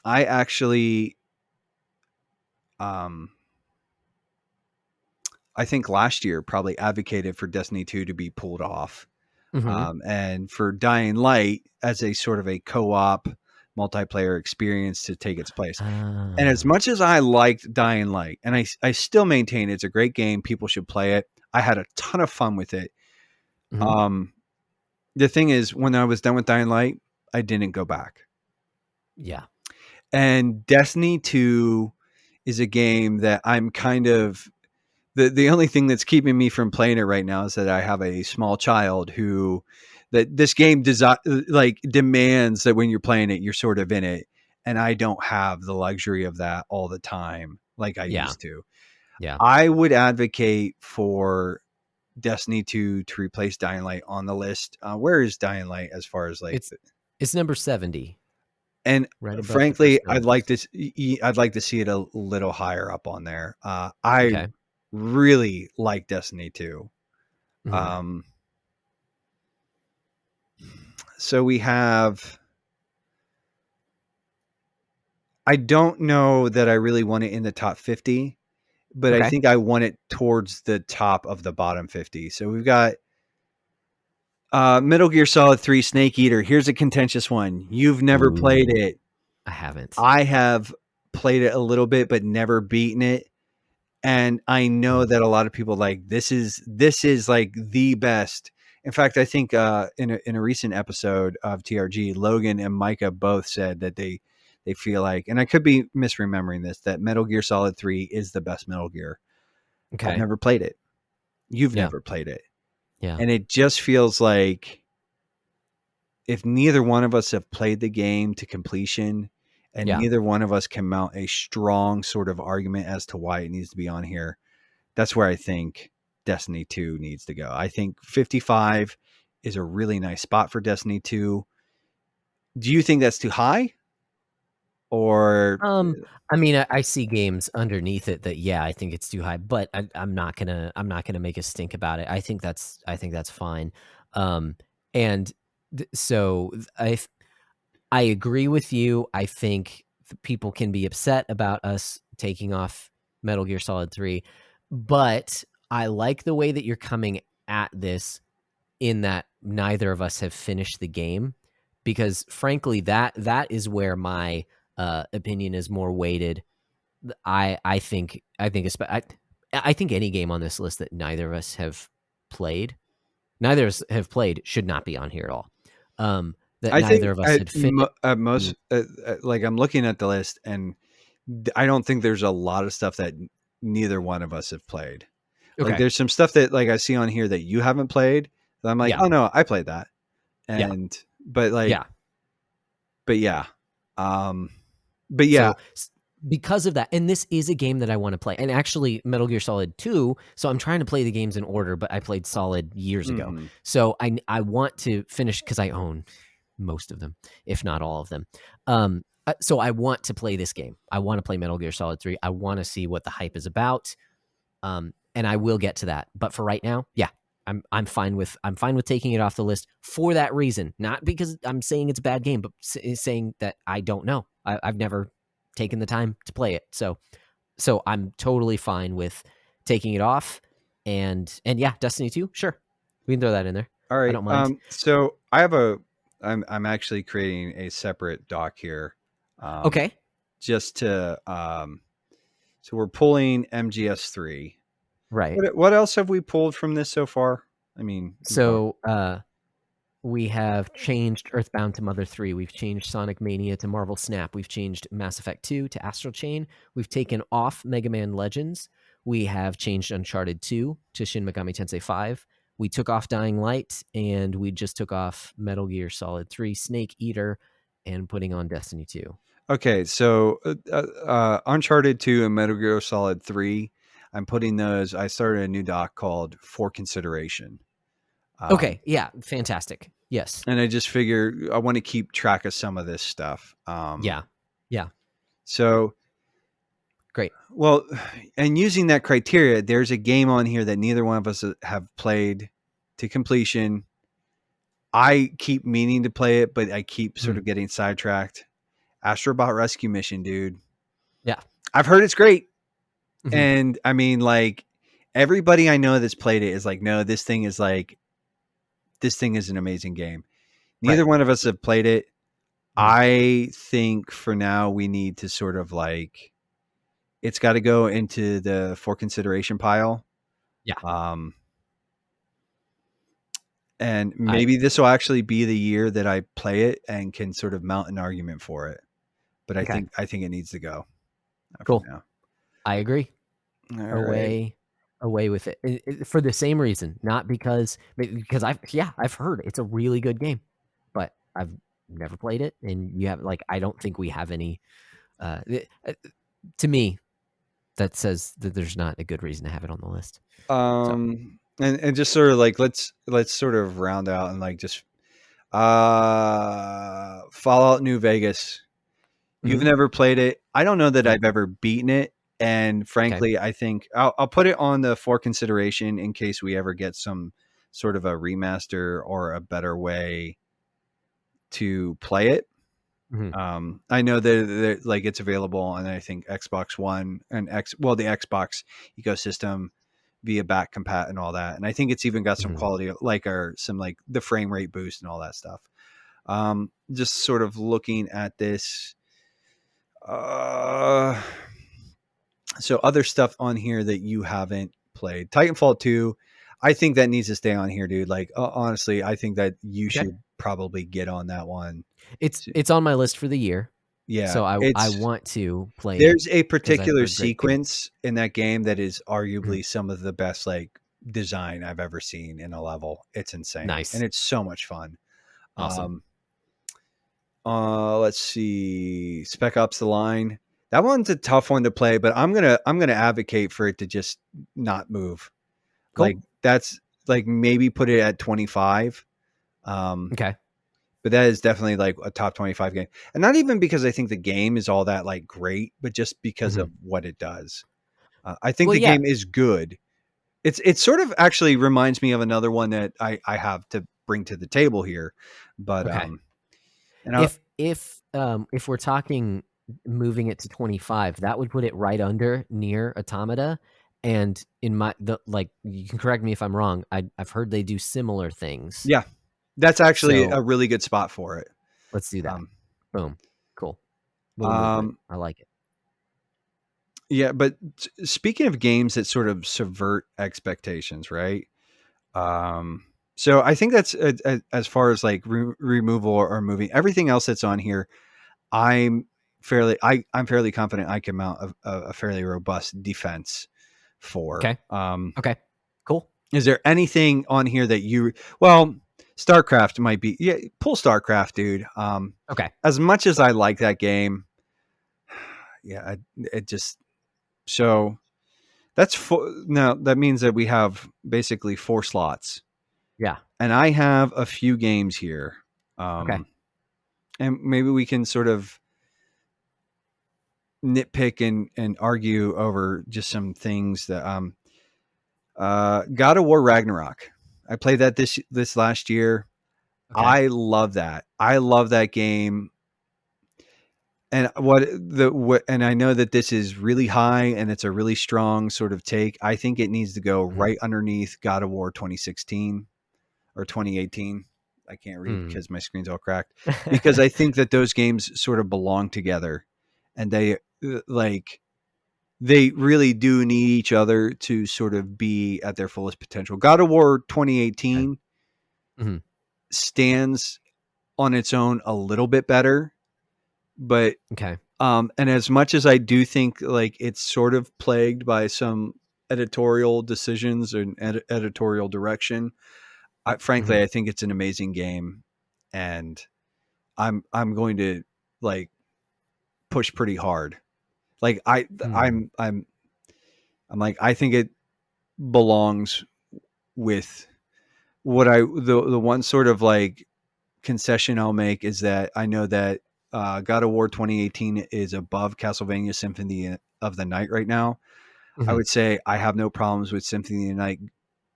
I actually, um, I think last year probably advocated for Destiny 2 to be pulled off, Mm-hmm. and for Dying Light as a sort of a co op multiplayer experience to take its place. And as Ah. much as I liked Dying Light, and I still maintain it's a great game, people should play it. I had a ton of fun with it. Mm-hmm. Um, the thing is, when I was done with Dying Light, I didn't go back. Yeah. And Destiny 2 is a game that I'm kind of the only thing that's keeping me from playing it right now is that I have a small child who that this game like demands that when you're playing it, you're sort of in it. And I don't have the luxury of that all the time like I Yeah. used to. Yeah. I would advocate for Destiny 2 to replace Dying Light on the list. Where is Dying Light as far as like, It's it's number 70, and right above the frankly, first Guardians. I'd like to see it a little higher up on there. I Okay. really like Destiny 2. Mm-hmm. Um, so we have. I don't know that I really want it in the top 50, but I Okay. think I want it towards the top of the bottom 50. So we've got Metal Gear Solid 3 Snake Eater. Here's a contentious one. You've never played Ooh, it. I haven't. I have played it a little bit, but never beaten it. And I know Mm. that a lot of people like this is like the best. In fact, I think in a recent episode of TRG, Logan and Micah both said that they feel like, and I could be misremembering this, that Metal Gear Solid 3 is the best Metal Gear. I've Okay. never played it. You've Yeah. never played it. Yeah. And it just feels like if neither one of us have played the game to completion and Yeah. neither one of us can mount a strong sort of argument as to why it needs to be on here, that's where I think. Destiny 2 needs to go. I think 55 is a really nice spot for Destiny 2. Do you think that's too high? Or Um, I mean, I see games underneath it that yeah, I think it's too high, but I'm not gonna make a stink about it. I think that's fine. Um, and so I agree with you. I think people can be upset about us taking off Metal Gear Solid 3, but I like the way that you're coming at this in that neither of us have finished the game because frankly that is where my opinion is more weighted. I think any game on this list that neither of us have played, neither of us have played should not be on here at all. That I neither think of us had finished. at most, like I'm looking at the list, and I don't think there's a lot of stuff that neither one of us have played. Like Okay. there's some stuff that like I see on here that you haven't played. That I'm like, Yeah. oh no, I played that, Yeah. and but like, Yeah. but yeah, um, but yeah, So because of that, and this is a game that I want to play, and actually Metal Gear Solid 2. So I'm trying to play the games in order, but I played Solid years ago. mhm. So I want to finish because I own most of them, if not all of them. So I want to play this game. I want to play Metal Gear Solid 3. I want to see what the hype is about. And I will get to that. But for right now, yeah, I'm fine with taking it off the list for that reason. Not because I'm saying it's a bad game, but saying that I don't know. I've never taken the time to play it, so I'm totally fine with taking it off. And yeah, Destiny 2, sure, we can throw that in there. All I right. don't mind. So I have a. I'm actually creating a separate doc here, um, Okay, just to So we're pulling MGS3. right. What else have we pulled from this so far? I mean, we've already, So we have changed Earthbound to Mother 3. We've changed Sonic Mania to Marvel Snap. We've changed Mass Effect 2 to Astral Chain. We've taken off Mega Man Legends. We have changed Uncharted 2 to Shin Megami Tensei 5. We took off Dying Light, and we just took off Metal Gear Solid 3 Snake Eater and putting on Destiny 2. okay. So Uncharted 2 and Metal Gear Solid 3. I'm putting those. I started a new doc called For Consideration. Um, Okay, yeah, fantastic. Yes. and I just figure I want to keep track of some of this stuff. Yeah. Yeah. So, Great. well, and using that criteria, there's a game on here that neither one of us have played to completion. I keep meaning to play it, but I keep sort Mhm. of getting sidetracked. Astrobot Rescue Mission, dude. Yeah. I've heard it's great. Mhm. And I mean, like, everybody I know that's played it is like, no, this thing is an amazing game. Right. Neither one of us have played it. Mhm. I think for now we need to sort of like, it's got to go into the for consideration pile. Yeah. Um, and I maybe this will actually be the year that I play it and can sort of mount an argument for it. But Okay. I think it needs to go for Cool. now. I agree. All right. Away with it. For the same reason, not because I've heard it's a really good game, but I've never played it, and you have like I don't think we have any. Uh, uh, to me, that says that there's not a good reason to have it on the list. So And just sort of like let's sort of round out and like just Fallout New Vegas. You've mhm. never played it. I don't know that Nope. I've ever beaten it. And Okay. frankly, I think I'll put it on the for consideration in case we ever get some sort of a remaster or a better way to play it. Mhm. I know that like it's available on I think Xbox One and the Xbox ecosystem via back compat and all that. And I think it's even got some Mhm. quality like or some like the frame rate boost and all that stuff. Just sort of looking at this. Uh, so other stuff on here that you haven't played. Titanfall 2, I think that needs to stay on here, dude. Like honestly, I think that you Okay. should probably get on that one. It's on my list for the year, Yeah, so I it's want to play it there's a because I've particular heard great things. sequence in that game that is Mhm. arguably some of the best like design I've ever seen in a level. It's insane and Nice. it's so much fun. Awesome. Um, let's see, Spec Ops: The Line. That one's a tough one to play, but I'm gonna advocate for it to just not move. Like Cool. that's like maybe put it at 25. Um, Okay. but that is definitely like a top 25 game. And not even because I think the game is all that like great, but just because Hmm. of what it does. I think Well, the yeah. game is good. It sort of actually reminds me of another one that I have to bring to the table here. But Okay. and I, If we're talking moving it to 25, that would put it right under near Automata. And in my the like, you can correct me if I'm wrong. I've heard they do similar things. yeah, that's actually So a really good spot for it. let's do that. Um, Boom. Cool. Little movement. um, I like it. yeah, but speaking of games that sort of subvert expectations, right? Um, so I think that's as far as like removal or moving everything else that's on here. I'm I'm fairly confident I can mount a fairly robust defense for. Okay. Okay. Cool. Is there anything on here that you well, StarCraft might be yeah, pull StarCraft, dude. Okay. As much as I like that game, yeah, it just so that's four. Now that means that we have basically four slots, Yeah. and I have a few games here. Okay. Um, and maybe we can sort of nitpick and argue over just some things that God of War Ragnarok. I played that this last year. Okay. I love that. I love that game. And and I know that this is really high and it's a really strong sort of take. I think it needs to go Hmm. right underneath God of War 2016 or 2018. I can't read Hmm. because my screen's all cracked. Because I think that those games sort of belong together, and like they really do need each other to sort of be at their fullest potential. God of War Okay. 2018 Hmm. stands on its own a little bit better, but Okay. and as much as I do think like it's sort of plagued by some editorial decisions and editorial direction, Hmm. frankly, I think it's an amazing game, and I'm going to like push pretty hard. Like Hmm. I'm like I think it belongs with what I the one sort of like concession I'll make is that I know that God of War 2018 is above Castlevania Symphony of the Night right now. I Hmm. would say I have no problems with Symphony of the Night,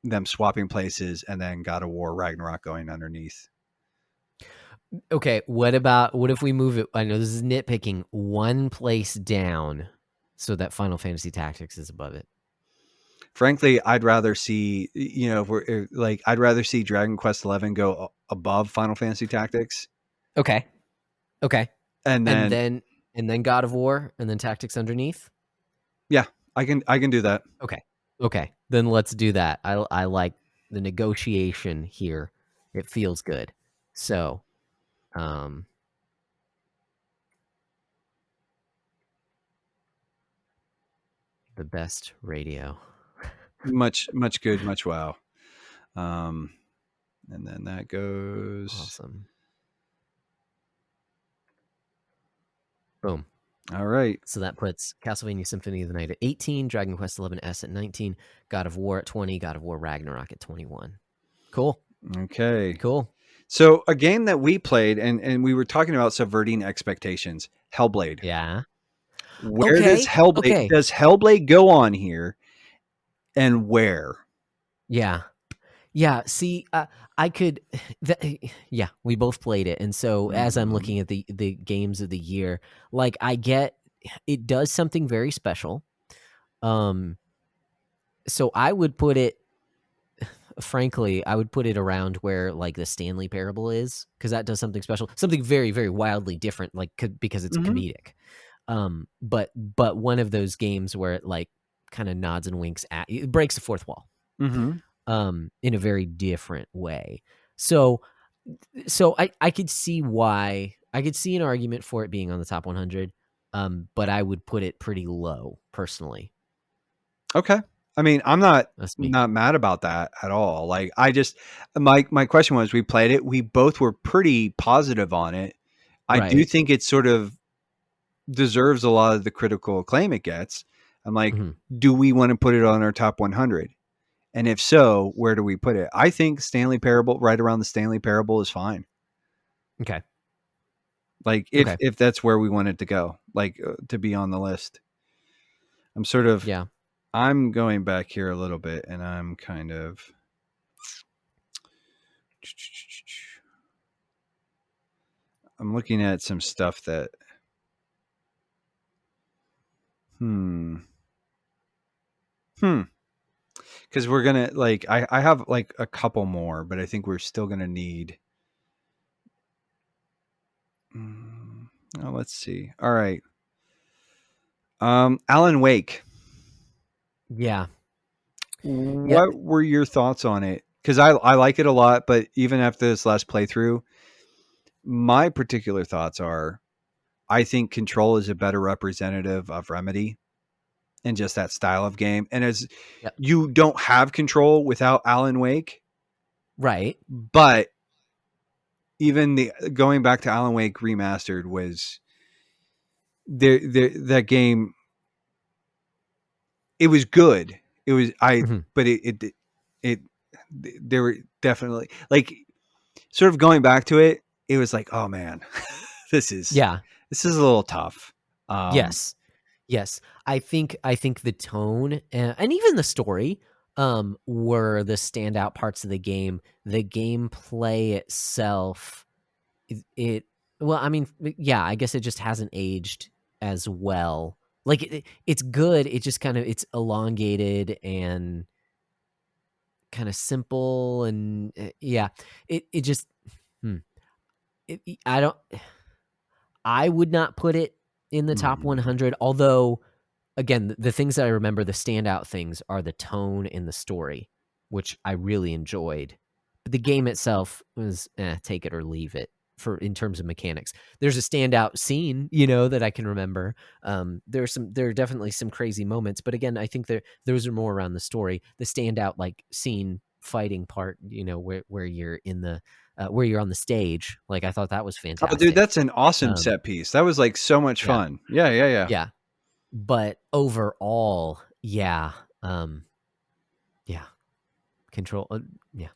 them swapping places, and then God of War Ragnarok going underneath. Okay, what if we move it? I know this is nitpicking one place down so that Final Fantasy Tactics is above it. Frankly, I'd rather see like I'd rather see Dragon Quest 11 go above Final Fantasy Tactics, Okay. Okay. and And then then God of War and then Tactics underneath? yeah, I can do that. Okay. Okay. Then let's do that. I like the negotiation here. It feels good. So, um the best radio. Much good, much wow. Um, and then that goes. Awesome. Boom. All right. So that puts Castlevania Symphony of the Night at 18, Dragon Quest 11S at 19, God of War at 20, God of War Ragnarok at 21. Cool. Okay. Cool. So a game that we played and we were talking about subverting expectations, Hellblade. Yeah. Where Okay. Okay. does Hellblade go on here and where? Yeah. Yeah. See, I could. Yeah, we both played it, and so as I'm Mhm. looking at the games of the year, like I get it does something very special. Um. So I would put it, frankly, I would put it around where like the Stanley Parable is, because that does something special, something very very wildly different, like because it's Mhm. comedic. But one of those games where it like kind of nods and winks at it breaks the fourth wall Mhm. in a very different way. So I could see why I could see an argument for it being on the top 100, but I would put it pretty low personally. Okay. I mean, I'm not That's me. not mad about that at all. Like I just my question was we played it. We both were pretty positive on it. I do Right. think it sort of deserves a lot of the critical acclaim it gets. I'm like, Hmm. do we want to put it on our top 100? And if so, where do we put it? I think Stanley Parable, right around the Stanley Parable, is fine. Okay. Like Okay. if that's where we want it to go, like to be on the list. I'm sort of Yeah. I'm going back here a little bit, and I'm kind of I'm looking at some stuff that hmm hmm because we're gonna like I have like a couple more, but I think we're still gonna need. Oh, let's see. All right, Alan Wake. Yeah. Yeah. What were your thoughts on it? Because I like it a lot, but even after this last playthrough, my particular thoughts are I think Control is a better representative of Remedy and just that style of game. And as Yeah. you don't have Control without Alan Wake, Right. but even the going back to Alan Wake remastered was that game. It was good. It was Mhm. but it there were definitely like sort of going back to it. It was like, oh man, this is Yeah. this is a little tough. Yes. Yes. I think the tone and even the story were the standout parts of the game. The gameplay itself it well, I mean, yeah, I guess it just hasn't aged as well. Like it's good, it just kind of it's elongated and kind of simple and yeah. It just hmm, I don't I would not put it in the top Mhm. 100, although again, the things that I remember, the standout things are the tone and the story, which I really enjoyed. But the game itself was take it or leave it for in terms of mechanics. There's a standout scene, that I can remember. There are definitely some crazy moments, but again, I think those are more around the story. The standout like scene fighting part, where you're in the where you're on the stage, like I thought that was Oh, dude, fantastic. that's an awesome Um, set piece. That was like so much yeah, fun. Yeah, yeah, yeah. yeah. But overall, yeah, yeah, Control, yeah,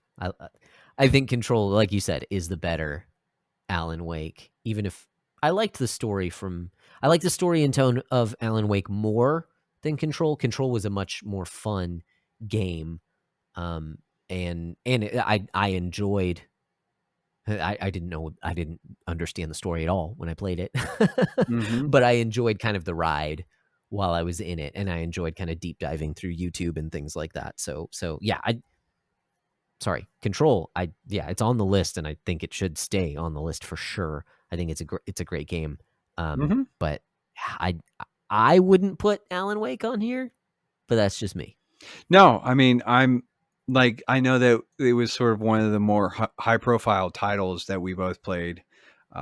I think Control, like you said, is the better Alan Wake. Even if I like the story and tone of Alan Wake more than Control. Control was a much more fun game, um, and I enjoyed. I didn't understand the story at all when I played it, Hmm. but I enjoyed kind of the ride while I was in it, and I enjoyed kind of deep diving through YouTube and things like that. So yeah, I sorry, Control. Yeah, it's on the list, and I think it should stay on the list for sure. I think it's a great game, Hmm. but I I wouldn't put Alan Wake on here, but that's just me. No, I mean, I'm like, I know that it was sort of one of the more high profile titles that we both played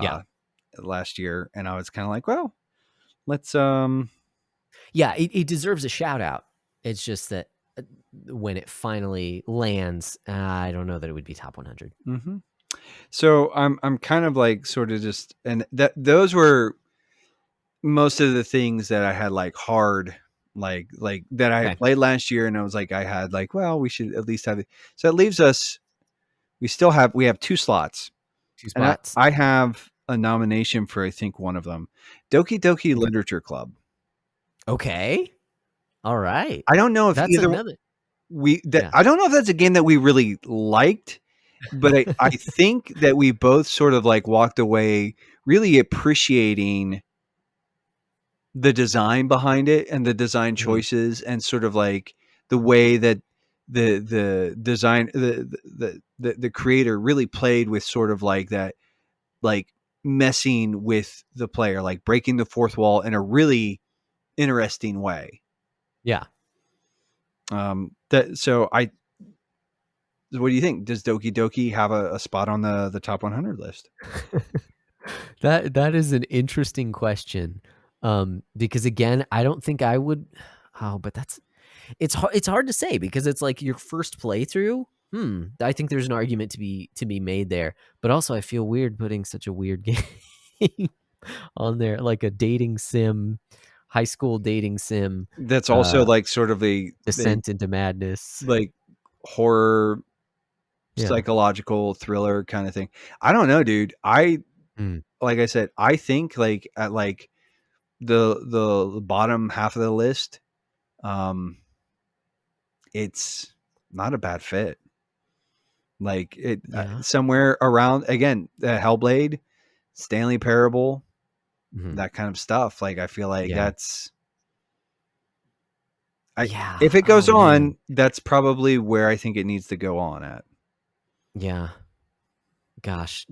Yeah, uh, last year. And I was kind of like, well, let's, yeah, it deserves a shout out. It's just that when it finally lands, I don't know that it would be top 100. mhm. So I'm kind of like sort of just, and those were most of the things that I had like hard, like that I had Okay, played last year. And I was like, I had like, well, we should at least have it. So it leaves us, we have two slots. two And spots. I have a nomination for I think one of them, Doki Doki Okay, Literature Club. okay, all right. I don't know if That's either another. we that Yeah. I don't know if that's a game that we really liked, but I think that we both sort of like walked away really appreciating the design behind it and the design Mhm. choices and sort of like the way that the design the creator really played with sort of like that, like messing with the player, like breaking the fourth wall in a really interesting way. Yeah. That so I what do you think? Does Doki Doki have a spot on the top 100 list? That is an interesting question. Because again, I don't think I would. Oh, but it's hard to say because it's like your first playthrough. I think there's an argument to be made there, but also I feel weird putting such a weird game on there, like a dating sim, high school dating sim, That's also uh, like sort of a Descent into Madness. like horror, Yeah. psychological thriller kind of thing. I don't know, dude. I Mm. like I said, I think like at like the bottom half of the list, um, it's not a bad fit. Like it Yeah. somewhere around again, Hellblade, Stanley Parable, Mhm. that kind of stuff. Like I feel like Yeah. that's I Yeah. if it Oh, goes man. on, that's probably where I think it needs to go on at. Yeah. Gosh.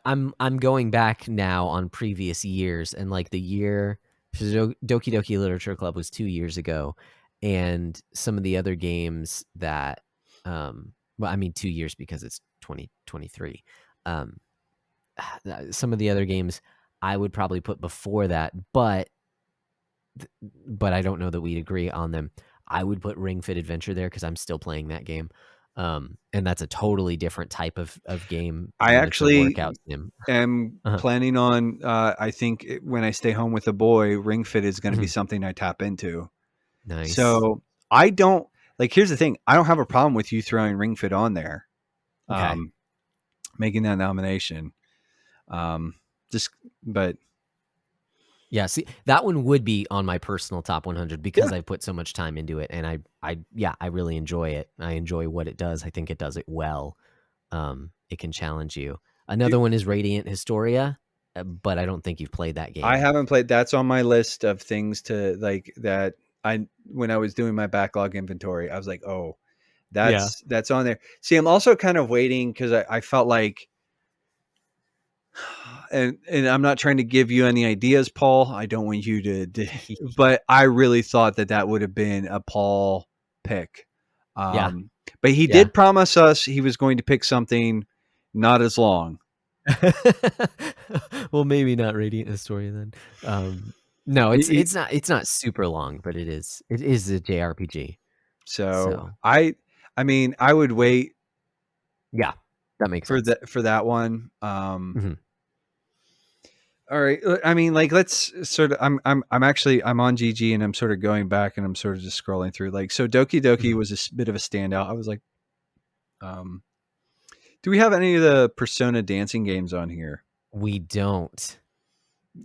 I'm going back now on previous years, and like the year Doki Doki Literature Club was 2 years ago, and some of the other games that well, I mean 2 years because it's 2023. Um some of the other games I would probably put before that, but I don't know that we'd agree on them. I would put Ring Fit Adventure there because I'm still playing that game. And that's a totally different type of game I when it's a actually workout sim. am Uh-huh. planning on I think when I stay home with the boy, Ring Fit is going to be Mhm. something I tap into. Nice. So, I don't like here's the thing, I don't have a problem with you throwing Ring Fit on there. Okay. Um making that nomination. Um just but Yeah, see, that one would be on my personal top 100 yeah, because I put so much time into it, and yeah, I really enjoy it. I enjoy what it does. I think it does it well. It can challenge you. do, Another one is Radiant Historia, but I don't think you've played that I game. haven't played that's on my list of things to like that I when I was doing my backlog inventory, I was like, "Oh, Yeah. that's on there." See, I'm also kind of waiting cuz I felt like and I'm not trying to give you any ideas, Paul. I don't want you to but I really thought that that would have been a Paul pick. Yeah. But he Yeah. did promise us he was going to pick something not as long. Well, maybe not Radiant Historia then. No, He, he, it's not super long, but it is a JRPG. so So, I mean, I would wait yeah, that makes sense. for that one. Mhm, All right. I mean, like, let's sort of. I'm actually I'm on GG and I'm sort of going back and I'm sort of just scrolling through. Like, so Doki Doki mhm. was a bit of a standout. I was like, um, do we have any of the Persona dancing games on here? We don't.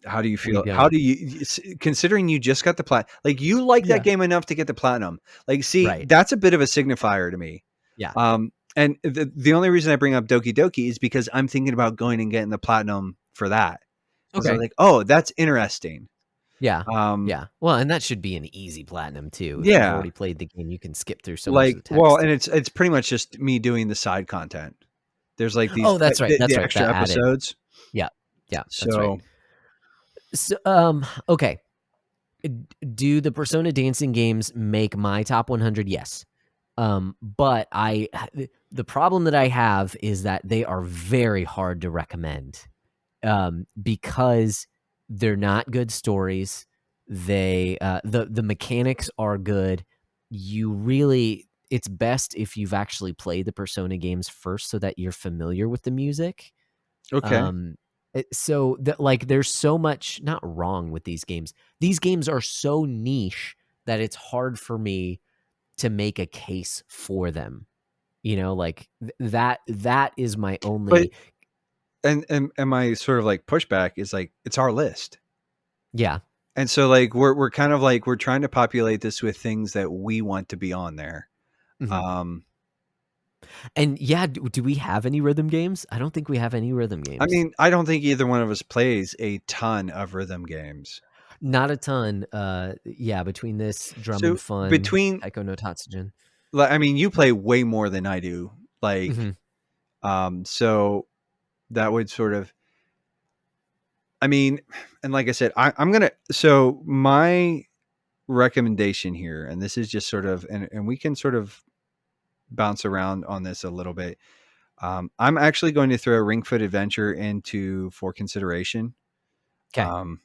How do you We feel? How don't. do you, considering you just got the plat, like you like that Yeah. game enough to get the platinum? Like, see, Right. that's a bit of a signifier to me. Yeah. And the only reason I bring up Doki Doki is because I'm thinking about going and getting the platinum for that because I was Okay. like, oh, that's interesting. Yeah. Um, Yeah. Well, and that should be an easy platinum too. If you've yeah, already played the game, you can skip through so much of like, the well, text. and it's pretty much just me doing the side content. There's like these Oh, that's right. That's the right. extra That added. episodes. Yeah. Yeah, that's right. So So, okay. Do the Persona dancing games make my top 100? Yes. But the problem that I have is that they are very hard to recommend. Because they're not good stories. The mechanics are good. You really it's best if you've actually played the Persona games first so that you're familiar with the music. okay, Um, so that like there's so much not wrong with these games. These games are so niche that it's hard for me to make a case for them. You know, like that is my but only and my sort of like pushback is like it's our list. yeah. And so like we're kind of like we're trying to populate this with things that we want to be on there. Mhm. Um And yeah, do we have any rhythm games? I don't think we have any rhythm I games. mean, I don't think either one of us plays a ton of rhythm games. Not a ton. Yeah, between this Drum and So Fun, between Taiko no Tatsujin. like I mean, you play way more than I do. Like Mhm. so that would sort of I mean, and like I said, I'm gonna so my recommendation here, and this is just sort of and we can sort of bounce around on this a little bit. I'm actually going to throw Ring Fit Adventure into for consideration. 'Kay. Um,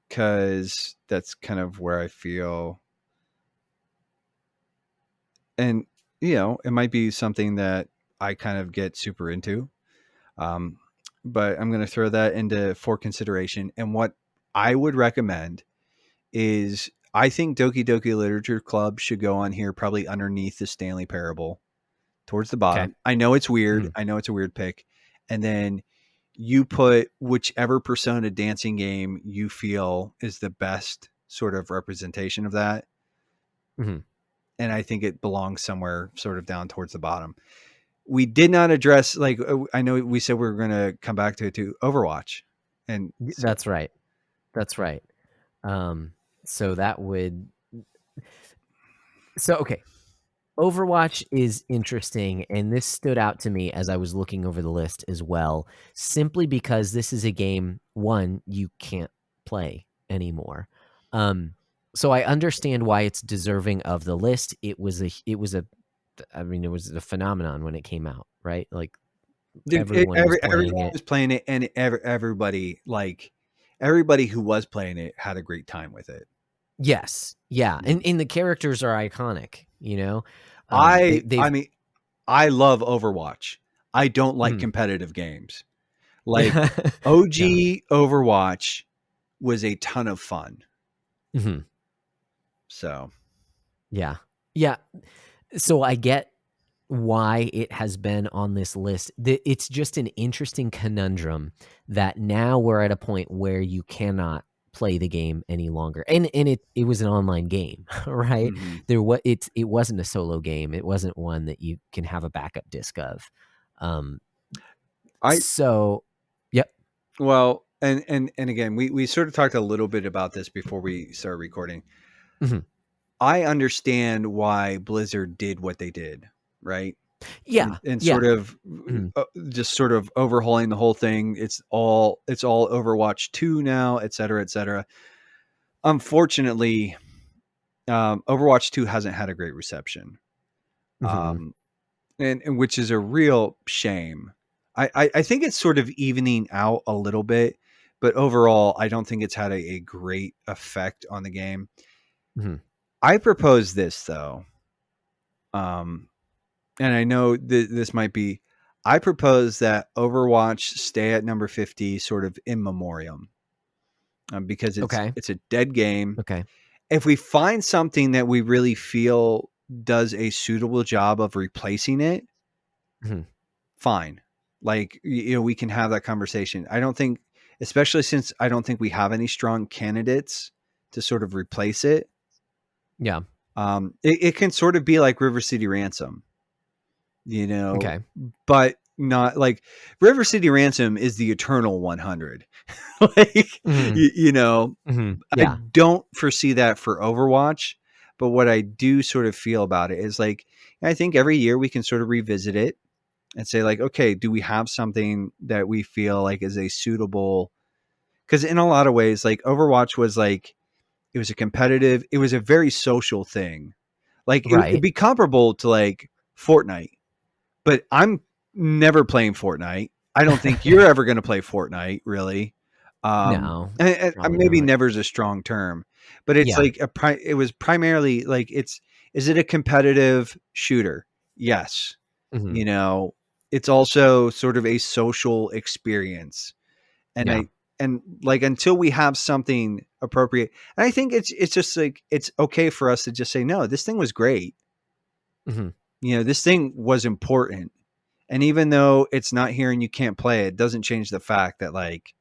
because that's kind of where I feel, and you know, it might be something that I kind of get super into. Um, but I'm going to throw that into for consideration. And what I would recommend is I think Doki Doki Literature Club should go on here, probably underneath the Stanley Parable, towards the Okay. bottom. I know it's weird. Mhm. I know it's a weird pick. And then you put whichever Persona dancing game you feel is the best sort of representation of that. Mhm. And I think it belongs somewhere sort of down towards the bottom. We did not address, like, I know we said we were going to come back to it, to Overwatch. And so That's right. That's right. Um, so that would so okay. Overwatch is interesting, and this stood out to me as I was looking over the list as well, simply because this is a game, one, you can't play anymore. Um, so I understand why it's deserving of the list. I mean, it was a phenomenon when it came out, right? Like dude, everyone was playing everyone it. was playing it, and everybody, like, everybody who was playing it had a great time with it. Yes, yeah, Yeah. and the characters are iconic. You know, I they've mean, I love Overwatch. I don't like mhm. competitive games. Like, Yeah, OG Overwatch was a ton of fun. mhm. So, Yeah, yeah. So I get why it has been on this list. It's just an interesting conundrum that now we're at a point where you cannot play the game any longer. And it was an online game, right? mhm. It wasn't a solo game. It wasn't one that you can have a backup disc of. Um I so yep. well, and again, we sort of talked a little bit about this before we started recording. Mhm. I understand why Blizzard did what they did, right? Yeah. And Yeah. sort of Mhm. just sort of overhauling the whole thing. It's all Overwatch 2 now, et cetera, et cetera. Unfortunately, Overwatch 2 hasn't had a great reception. Mhm. Um, and which is a real shame. I think it's sort of evening out a little bit, but overall, I don't think it's had a great effect on the game. Mhm. I propose this though, um, and I know this might be. I propose that Overwatch stay at number 50, sort of in memoriam, because Okay. it's a dead game. Okay. If we find something that we really feel does a suitable job of replacing it, Mhm. fine. Like, we can have that conversation. I don't think, especially since I don't think we have any strong candidates to sort of replace it. Yeah. It can sort of be like River City Ransom, you know, Okay. but not like River City Ransom is the eternal 100. Like, Mhm. Mhm. I Yeah. don't foresee that for Overwatch, but what I do sort of feel about it is like, I think every year we can sort of revisit it and say, like, okay, do we have something that we feel like is a suitable, because in a lot of ways, like, Overwatch was like, it was a very social thing. Like, it'd Right. be comparable to like Fortnite, but I'm never playing Fortnite. I don't think you're ever going to play Fortnite, really. No, And probably maybe not. never is a strong term, but it's Yeah. like it was primarily like, is it a competitive shooter? Yes. Mhm. You know, it's also sort of a social experience. And Yeah. like, until we have something appropriate, and I think it's just like, it's okay for us to just say, no, this thing was great. Mhm. This thing was important. And even though it's not here and you can't play it, doesn't change the fact that, like,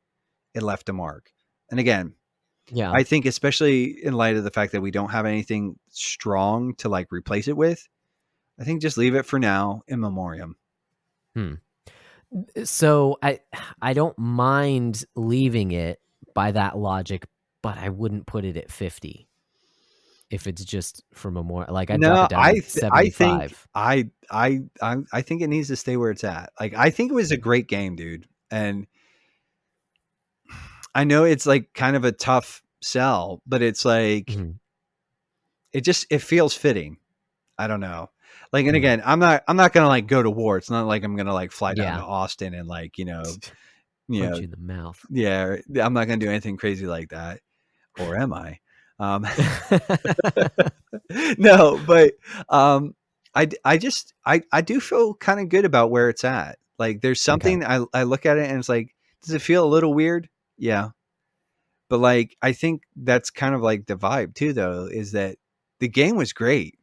it left a mark. And again, Yeah. I think, especially in light of the fact that we don't have anything strong to like replace it with, I think just leave it for now in memoriam. Hmm. So I don't mind leaving it by that logic, but I wouldn't put it at 50 if it's just for memorial. Like I'd drop No, it down to I think 75. I think it needs to stay where it's at. Like, I think it was a great game, dude. And I know it's like kind of a tough sell, but it's like, Mhm. it feels fitting. I don't know. Like, and Mhm. again, I'm not gonna like go to war. It's not like I'm gonna like fly down to Yeah. Austin and, like, you Punch know, you in the mouth. yeah, I'm not gonna do anything crazy like that. Or am I? Um, no, but I do feel kind of good about where it's at. Like, there's Okay. something, I look at it and it's like, does it feel a little weird? Yeah. But like, I think that's kind of like the vibe too, though, is that the game was great.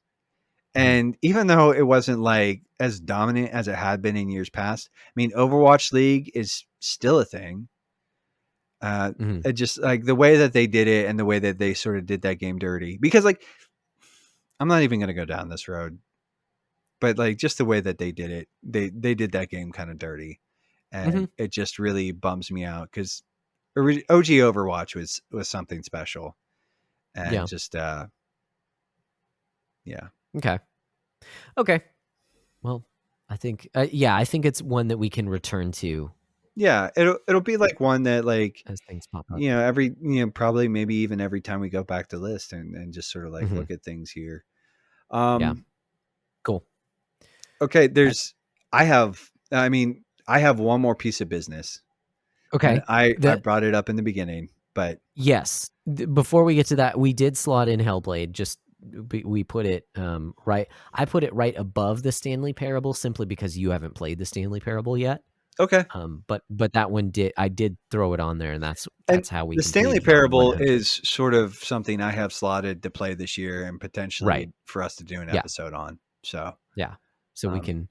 Mhm. And even though it wasn't like as dominant as it had been in years past, I mean, Overwatch League is still a thing. Mhm. It just like the way that they did it and the way that they sort of did that game dirty. Because like, I'm not even going to go down this road, but like just the way that they did it, they did that game kind of dirty, and Mhm. it just really bums me out because OG Overwatch was something special, and Yeah. just yeah. Okay. Okay. Well, I think yeah, I think it's one that we can return to Yeah, it'll be like one that like, as things pop up. you know, every, you know, probably maybe even every time we go back to list and just sort of like Mhm. look at things here. Yeah. Um Cool. okay, I I mean, I have one more piece of business, and okay. I The brought it up in the beginning, but yes. Before we get to that, we did slot in Hellblade. Just we put it right. I put it right above the Stanley Parable simply because you haven't played the Stanley Parable yet. okay. But that one did throw it on there, and And that's how we the Stanley completed our Parable 100. is sort of something I have slotted to play this year and Right. potentially for us to do an Yeah. episode on. So, Yeah. So um,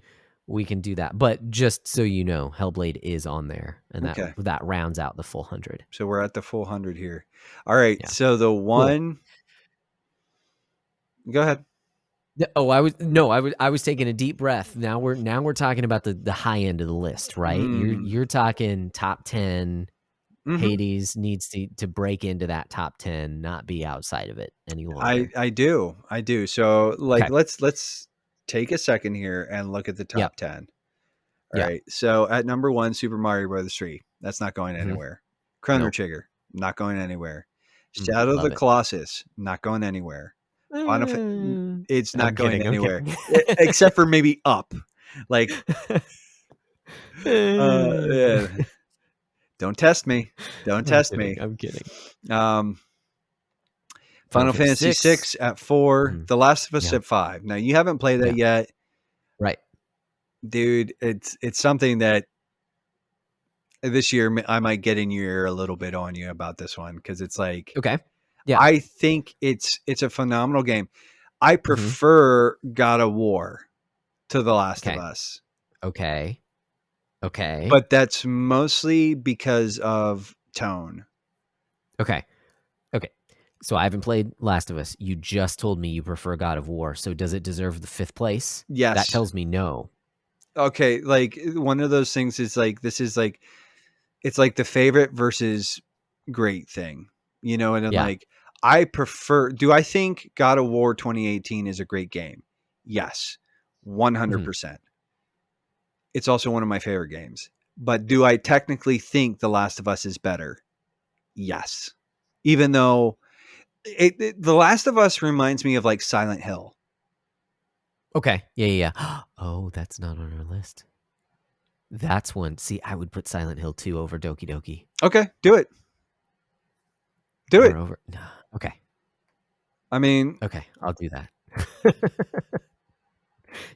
we can do that. But just so you know, Hellblade is on there, and okay. that rounds out the full 100. So we're at the full 100 here. All right. Yeah. So the Cool. one, go ahead. Oh, I was taking a deep breath. Now we're talking about the high end of the list, right? Mm, You're talking top 10. hmm. Hades needs to break into that top 10, not be outside of it any longer. I do. I do. So like, Okay. let's take a second here and look at the Yep. top 10. All Yeah. right. So at number one, Super Mario Brothers 3. That's not going Hmm. anywhere. Chrono Nope. Trigger, not going anywhere. Shadow of the Love it. Colossus, not going anywhere. Final Fa- it's not I'm going kidding. I'm anywhere, kidding. except for maybe up. Like, yeah. Don't test me. Don't I'm test kidding. me. I'm kidding. Um, Final Final Fantasy Fantasy 6. 6 at 4. Mhm. The Last of Us Yeah. at 5. Now you haven't played that Yeah. yet, Right. dude. It's something that this year I might get in your ear a little bit on you about this one because it's like Okay. Yeah. I think it's a phenomenal game. I Hmm. prefer God of War to The Last of Okay. Us, Okay. Okay. but that's mostly because of tone. Okay. Okay. So I haven't played Last of Us. You just told me you prefer God of War. So does it deserve the fifth place? That Yes. tells me no. Okay, like one of those things is like this is like it's like the favorite versus great thing. You know, and then Yeah. like I prefer do I think God of War 2018 is a great game? Yes. Hmm. 100%. It's also one of my favorite games. But do I technically think The Last of Us is better? Yes. Even though The Last of Us reminds me of like Silent Hill. Okay. Yeah. Yeah. Yeah. Oh, that's not on our list. That's one. See, I would put Silent Hill 2 over Doki Doki Okay, do it. Do or it. over. No. Okay. I mean, Okay. I'll do that.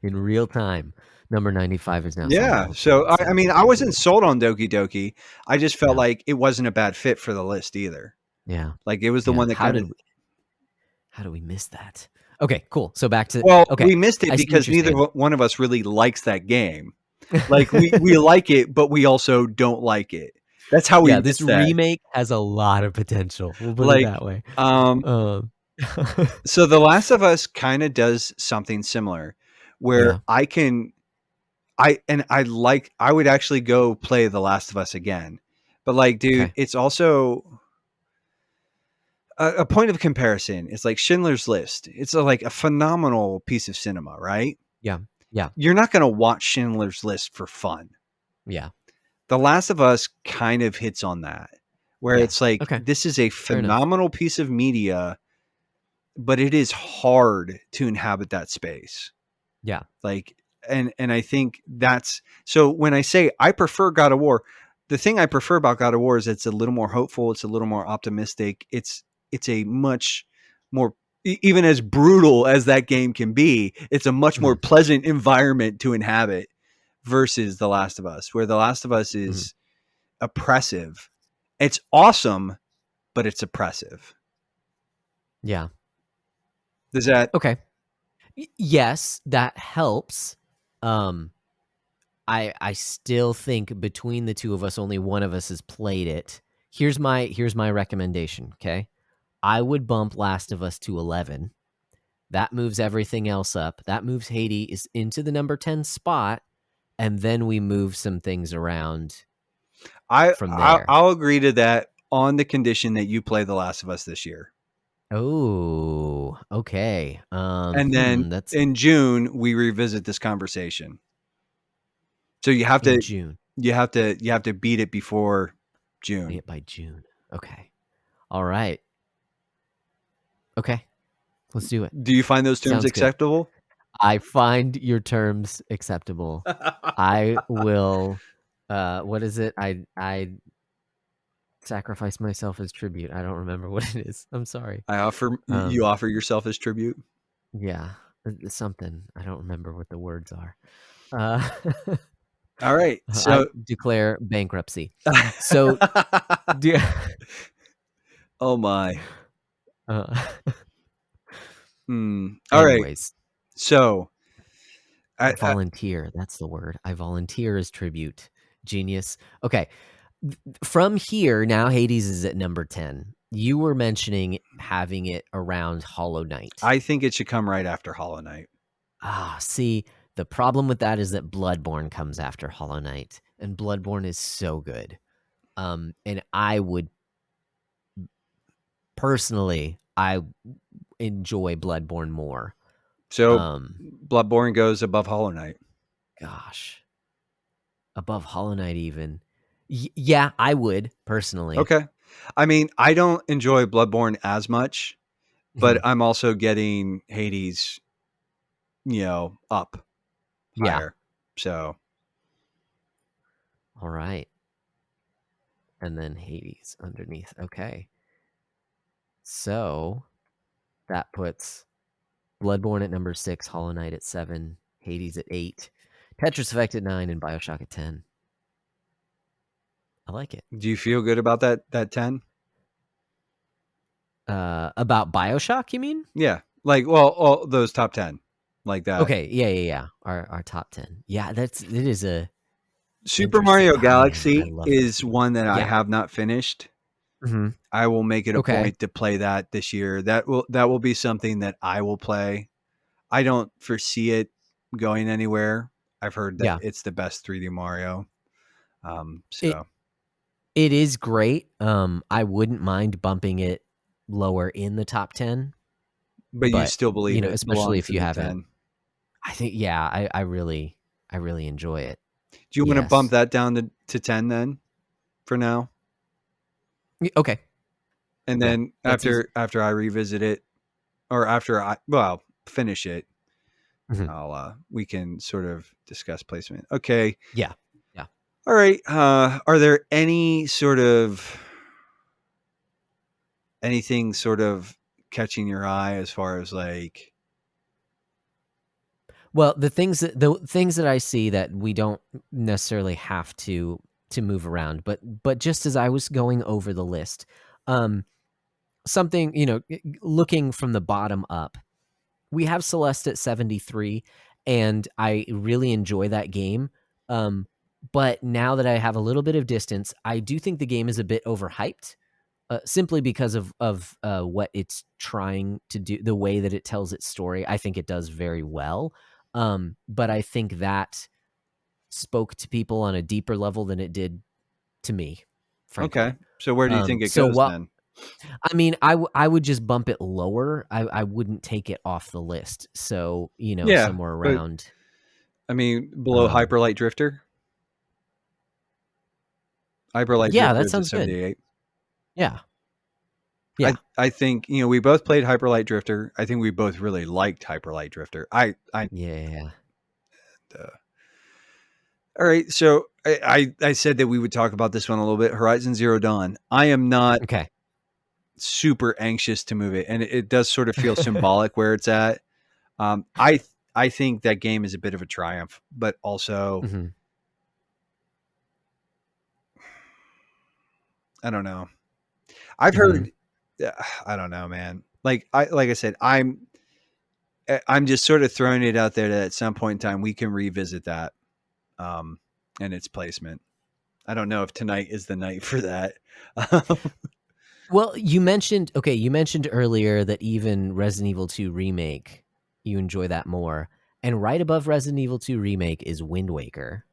In real time. Number 95 is now Silent yeah. Hill 2 So I instead of mean, I Doki Doki. wasn't sold on Doki Doki. I just felt Yeah. like it wasn't a bad fit for the list either. Yeah. Like it was the Yeah. one that kind of How do we miss that? Okay, cool. So back to well, okay. we missed it I see what because you're neither saying. one of us really likes that game. Like we like it, but we also don't like it. That's how we Yeah, this missed that. remake has a lot of potential. We'll put it Like, that way. um, Um, so The Last of Us kind of does something similar, where yeah. I would actually go play The Last of Us again, but like, dude, Okay. it's also a point of comparison. It's like Schindler's List. It's like a phenomenal piece of cinema, right? Yeah. Yeah. You're not going to watch Schindler's List for fun. Yeah. The Last of Us kind of hits on that, where Yeah. it's like Okay. this is a Fair enough. phenomenal piece of media, but it is hard to inhabit that space. Yeah. Like, and I think that's so when I say I prefer God of War, the thing I prefer about God of War is it's a little more hopeful, it's a little more optimistic. It's a much more even as brutal as that game can be, it's a much more Mhm. pleasant environment to inhabit versus The Last of Us, where The Last of Us Mhm. is oppressive. It's awesome, but it's oppressive. Yeah. Does that? Okay. Yes, that helps. Um, I still think between the two of us, only one of us has played it. Here's my recommendation. Okay, I would bump Last of Us to 11. That moves everything else up. That moves Hades into the number 10 spot, and then we move some things around from there. I'll agree to that on the condition that you play The Last of Us this year. Oh, okay. And then That's in June we revisit this conversation. So you have in to June. you have to beat it before Play June. it by June. Okay. All right. Okay. Let's do it. Do you find those terms Sounds good. acceptable? I find your terms acceptable. I will what is it? I sacrifice myself as tribute. I don't remember what it is. I'm sorry. You Um offer yourself as tribute. yeah, it's something. I don't remember what the words are. Uh All right. I So declare bankruptcy. So do oh my. uh, All right. anyways, So I volunteer, that's the word. I volunteer as tribute. Genius. Okay. From here, now Hades is at number 10. You were mentioning having it around Hollow Knight. I think it should come right after Hollow Knight. Ah, see, the problem with that is that Bloodborne comes after Hollow Knight, and Bloodborne is so good. And I would personally, I enjoy Bloodborne more. So Um, Bloodborne goes above Hollow Knight. gosh, above Hollow Knight even. Yeah, I would personally. Okay. I mean, I don't enjoy Bloodborne as much, but Mhm. I'm also getting Hades, up Yeah. higher. So All right. And then Hades underneath. Okay. So that puts Bloodborne at number 6, Hollow Knight at 7, Hades at 8, Tetris Effect at 9, and Bioshock at 10. I like it. do you feel good about that 10? About Bioshock, you mean? Yeah. Like, well, all those top 10 like that. Okay, yeah. Our top 10. Yeah, it is a Super interesting. Mario Oh man, I Galaxy love that is game. one that I Yeah. have not finished. Mhm. I will make it a Okay. point to play that this year. That will be something that I will play. I don't foresee it going anywhere. I've heard that Yeah. it's the best 3D Mario. It So, it is great. I wouldn't mind bumping it lower in the top 10, but you but still believe it especially belongs if in you the haven't. 10. I think yeah, I really enjoy it. Do you want to bump Yes. that down to 10 then for now? Okay. And Yeah. then That's easy. after I revisit it or after I finish it, Mhm. I'll we can sort of discuss placement. Okay. Yeah. Yeah. All right. Are there anything sort of catching your eye as far as like Well, the things that I see that we don't necessarily have to move around, but just as I was going over the list, um, something looking from the bottom up, we have Celeste at 73, and I really enjoy that game. Um, but now that I have a little bit of distance, I do think the game is a bit overhyped. Simply because of what it's trying to do, the way that it tells its story. I think it does very well, but I think that spoke to people on a deeper level than it did to me, okay. frankly. So where do you think it So goes what then? I mean, I would just bump it lower. I wouldn't take it off the list. So Yeah, somewhere but around. I mean below Um, Hyperlight Drifter. Hyperlight yeah, Drifter that is a sounds good. 78. Yeah, I yeah, I think we both played Hyperlight Drifter. I think we both really liked Hyperlight Drifter. I yeah. uh, All right, so I said that we would talk about this one a little bit. Horizon Zero Dawn. I am not Okay. super anxious to move it, and it does sort of feel symbolic where it's at. I think that game is a bit of a triumph, but also Mhm. I don't know. I've Hmm. heard, I don't know, man. Like I said, I'm just sort of throwing it out there that at some point in time we can revisit that, um, and its placement. I don't know if tonight is the night for that. Well, you mentioned earlier that even Resident Evil 2 remake, you enjoy that more. And right above Resident Evil 2 remake is Wind Waker.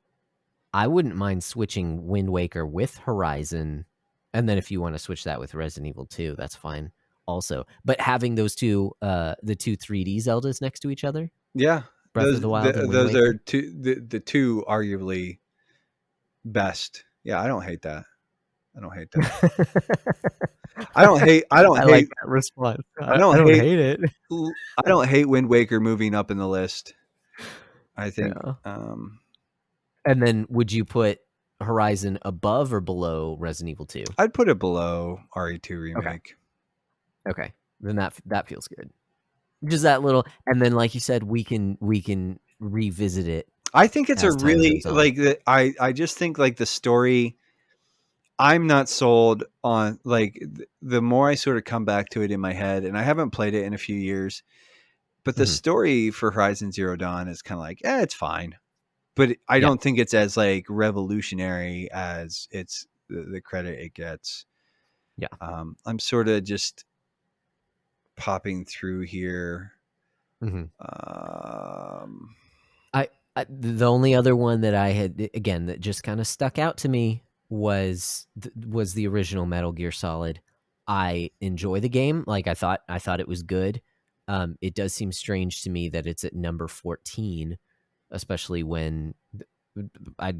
I wouldn't mind switching Wind Waker with Horizon, and then if you want to switch that with Resident Evil 2, that's fine also. But having those two the two 3D Zeldas next to each other, Yeah, Breath of the Wild and Wind those are Waker. the two arguably best. Yeah, I don't hate that. I don't hate that. I don't hate. I don't I like hate. that response. I I don't don't hate. hate it. I don't hate Wind Waker moving up in the list. I think Yeah. And then would you put Horizon above or below Resident Evil 2? I'd put it below RE2 Okay. remake. Okay. Then that feels good. Just that little, and then like you said, we can revisit it I think it's a as time really goes on. like the I just think like the story. I'm not sold on like the more I sort of come back to it in my head, and I haven't played it in a few years, but the Mhm. story for Horizon Zero Dawn is kind of like, it's fine, but I Yeah. don't think it's as like revolutionary as it's the credit it gets. Yeah. I'm sort of just popping through here. Mhm. Um, The only other one that I had again that just kind of stuck out to me was the original Metal Gear Solid. I enjoy the game. Like I thought it was good. It does seem strange to me that it's at number 14, especially when I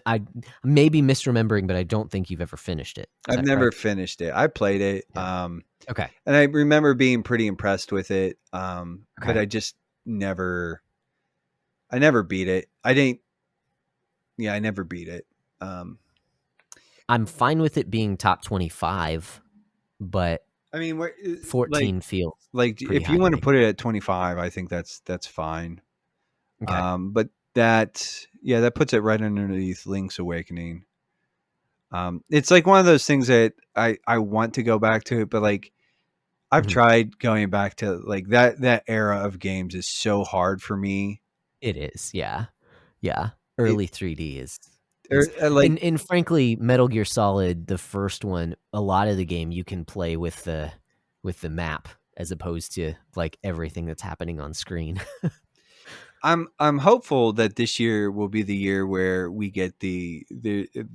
I may be misremembering, but I don't think you've ever finished it. Is I've that never correct? finished it. I played it. Yeah. Okay. And I remember being pretty impressed with it. But Okay. I just never, I never beat it. I didn't, yeah, I never beat it. Um, I'm fine with it being top 25, but I mean, 14 feels pretty if high you to want to me. put it at 25, I think that's fine. Okay. But that, yeah, that puts it right underneath Link's Awakening. It's like one of those things that I want to go back to it, but like I've Mhm. tried going back to like that era of games is so hard for me. It is. Yeah. Yeah. It Early 3D is or like and frankly, Metal Gear Solid, the first one, a lot of the game you can play with the map as opposed to like everything that's happening on screen. I'm hopeful that this year will be the year where we get the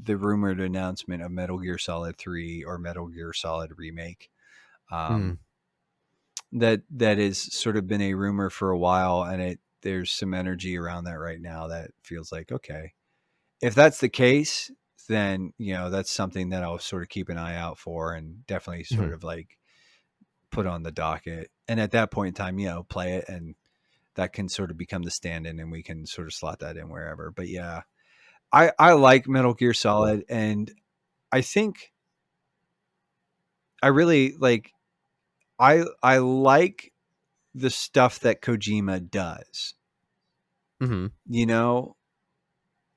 rumored announcement of Metal Gear Solid 3 or Metal Gear Solid remake. Mm. Um, that has sort of been a rumor for a while, and there's some energy around that right now that feels like okay. If that's the case, then that's something that I'll sort of keep an eye out for, and definitely sort Mhm. of like put on the docket. And at that point in time, play it, and that can sort of become the stand-in, and we can sort of slot that in wherever. But yeah, I like Metal Gear Cool. Solid, and I think I really like I like the stuff that Kojima does. Mhm. You know,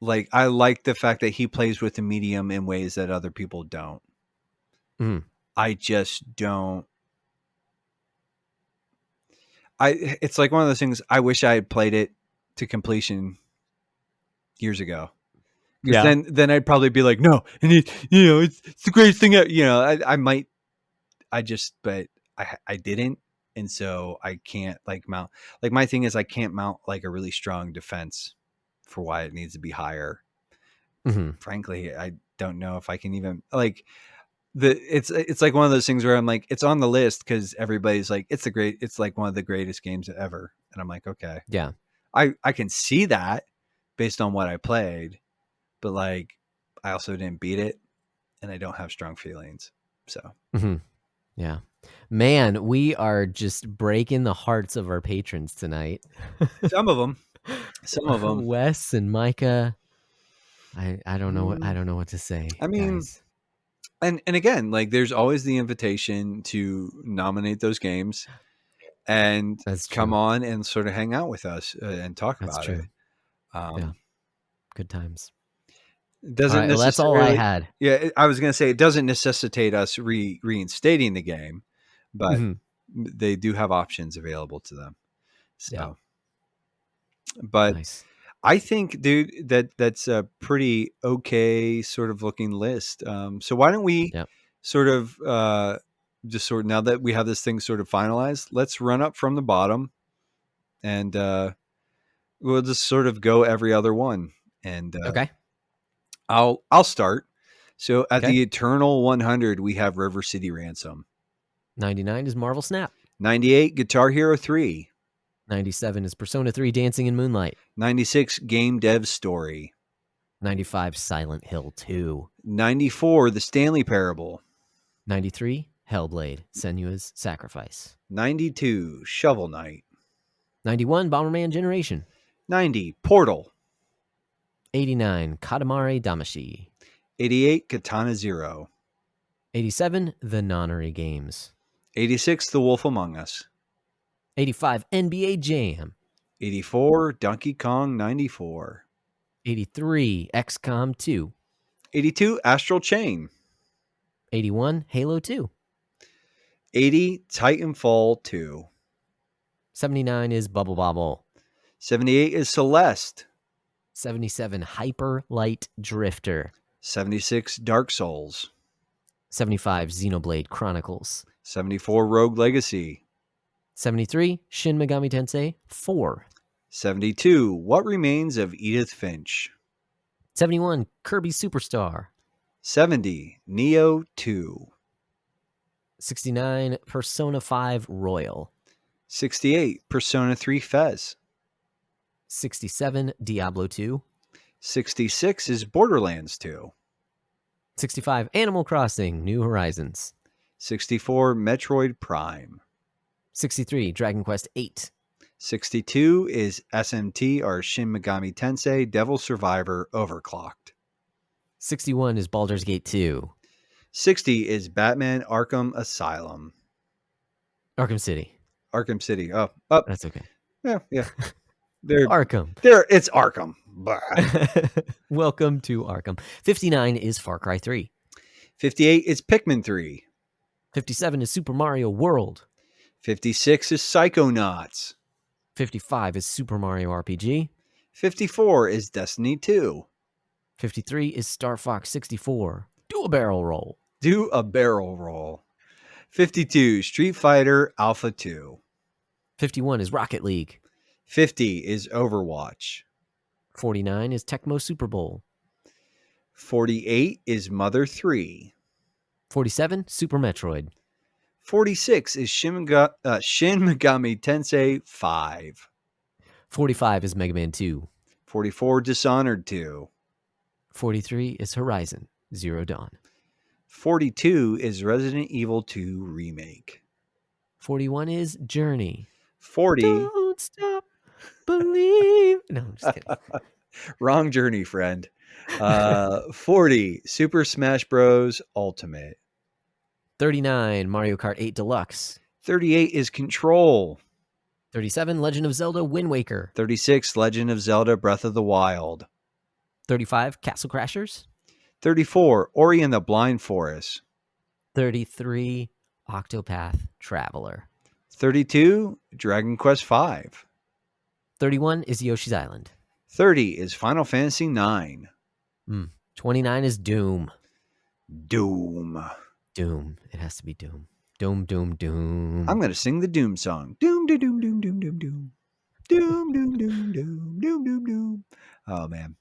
like I like the fact that he plays with the medium in ways that other people don't. Mhm. I just don't. It's like one of those things. I wish I had played it to completion years ago, because Yeah. then I'd probably be like, no, and it's the greatest thing. I might. I just, but I didn't, and so I can't like mount. Like my thing is, I can't mount like a really strong defense for why it needs to be higher. Mhm. Frankly, I don't know if I can even like it's like one of those things where I'm like, it's on the list because everybody's like, it's like one of the greatest games ever, and I'm like, okay, Yeah. I can see that based on what I played, but like I also didn't beat it, and I don't have strong feelings. So Mhm. Yeah. Man, we are just breaking the hearts of our patrons tonight. some of them, some of them. Wes and Micah. I don't know I Mm, don't know what to say, I mean, guys. and again, like there's always the invitation to nominate those games and That's come true. on and sort of hang out with us and talk That's about it. true. Yeah. Um, Good times. It All doesn't right. Well, that's all I necessarily. had. Yeah, I was going to say it doesn't necessitate us reinstating the game, but Hmm. they do have options available to them. Yeah. So, but Nice. I think, dude, that's a pretty okay sort of looking list. So why don't we Yep. sort of just sort of, now that we have this thing sort of finalized, let's run up from the bottom and we'll just sort of go every other one. And Okay. I'll start. So at Okay. the Eternal 100, we have River City Ransom. 99 is Marvel Snap. 98, Guitar Hero 3. 97 is Persona 3 Dancing in Moonlight. 96, Game Dev Story. 95 Silent Hill 2. 94, The Stanley Parable. 93 Hellblade Senua's Sacrifice. 92, Shovel Knight. 91 Bomberman Generation. 90, Portal. 89 Katamari Damacy. 88, Katana Zero. 87 The Nonary Games. 86, The Wolf Among Us. 85 NBA Jam. 84, Donkey Kong 94. 83 XCOM 2. 82, Astral Chain. 81 Halo 2. 80, Titanfall 2. 79 is Bubble Bobble. 78 is Celeste. 77 Hyper Light Drifter. 76, Dark Souls. 75 Xenoblade Chronicles. 74, Rogue Legacy. 73 Shin Megami Tensei 4. 72, What Remains of Edith Finch. 71 Kirby Superstar. 70, Neo 2. 69 Persona 5 Royal. 68, Persona 3 Fez. 67 Diablo 2. 66 is Borderlands 2. 65 Animal Crossing New Horizons. 64, Metroid Prime. 63 Dragon Quest 8. 62 is SMT or Shin Megami Tensei Devil Survivor Overclocked. 61 is Baldur's Gate 2. 60 is Batman Arkham Asylum. Arkham City. Arkham City. Oh, up. That's okay. Yeah. They're Arkham. it's Arkham. Welcome to Arkham. 59 is Far Cry 3. 58 is Pikmin 3. 57 is Super Mario World. 56 is Psychonauts. 55 is Super Mario RPG. 54 is Destiny 2. 53 is Star Fox 64. Do a barrel roll. Do a barrel roll. 52 Street Fighter Alpha 2. 51 is Rocket League. 50 is Overwatch. 49 is Tecmo Super Bowl. 48 is Mother 3. 47 Super Metroid. 46 is Shin Megami Tensei 5. 45 is Mega Man 2. 44 Dishonored 2. 43 is Horizon Zero Dawn. 42 is Resident Evil 2 Remake. 41 is Journey. 40 Don't stop, believe. No, I'm just kidding. Wrong journey, friend. 40 Super Smash Bros. Ultimate. 39 Mario Kart 8 Deluxe. 38 is Control. 37 Legend of Zelda Wind Waker. 36 Legend of Zelda Breath of the Wild. 35 Castle Crashers. 34 Ori and the Blind Forest. 33 Octopath Traveler. 32 Dragon Quest V. 31 is Yoshi's Island. 30 is Final Fantasy 9. 29 is Doom. Doom. Doom. It has to be Doom. Doom, Doom, Doom. I'm going to sing the Doom song. Doom, doom, doom, doom, doom, doom, doom. Doom, doom, doom, doom, doom, doom, doom. Oh, man.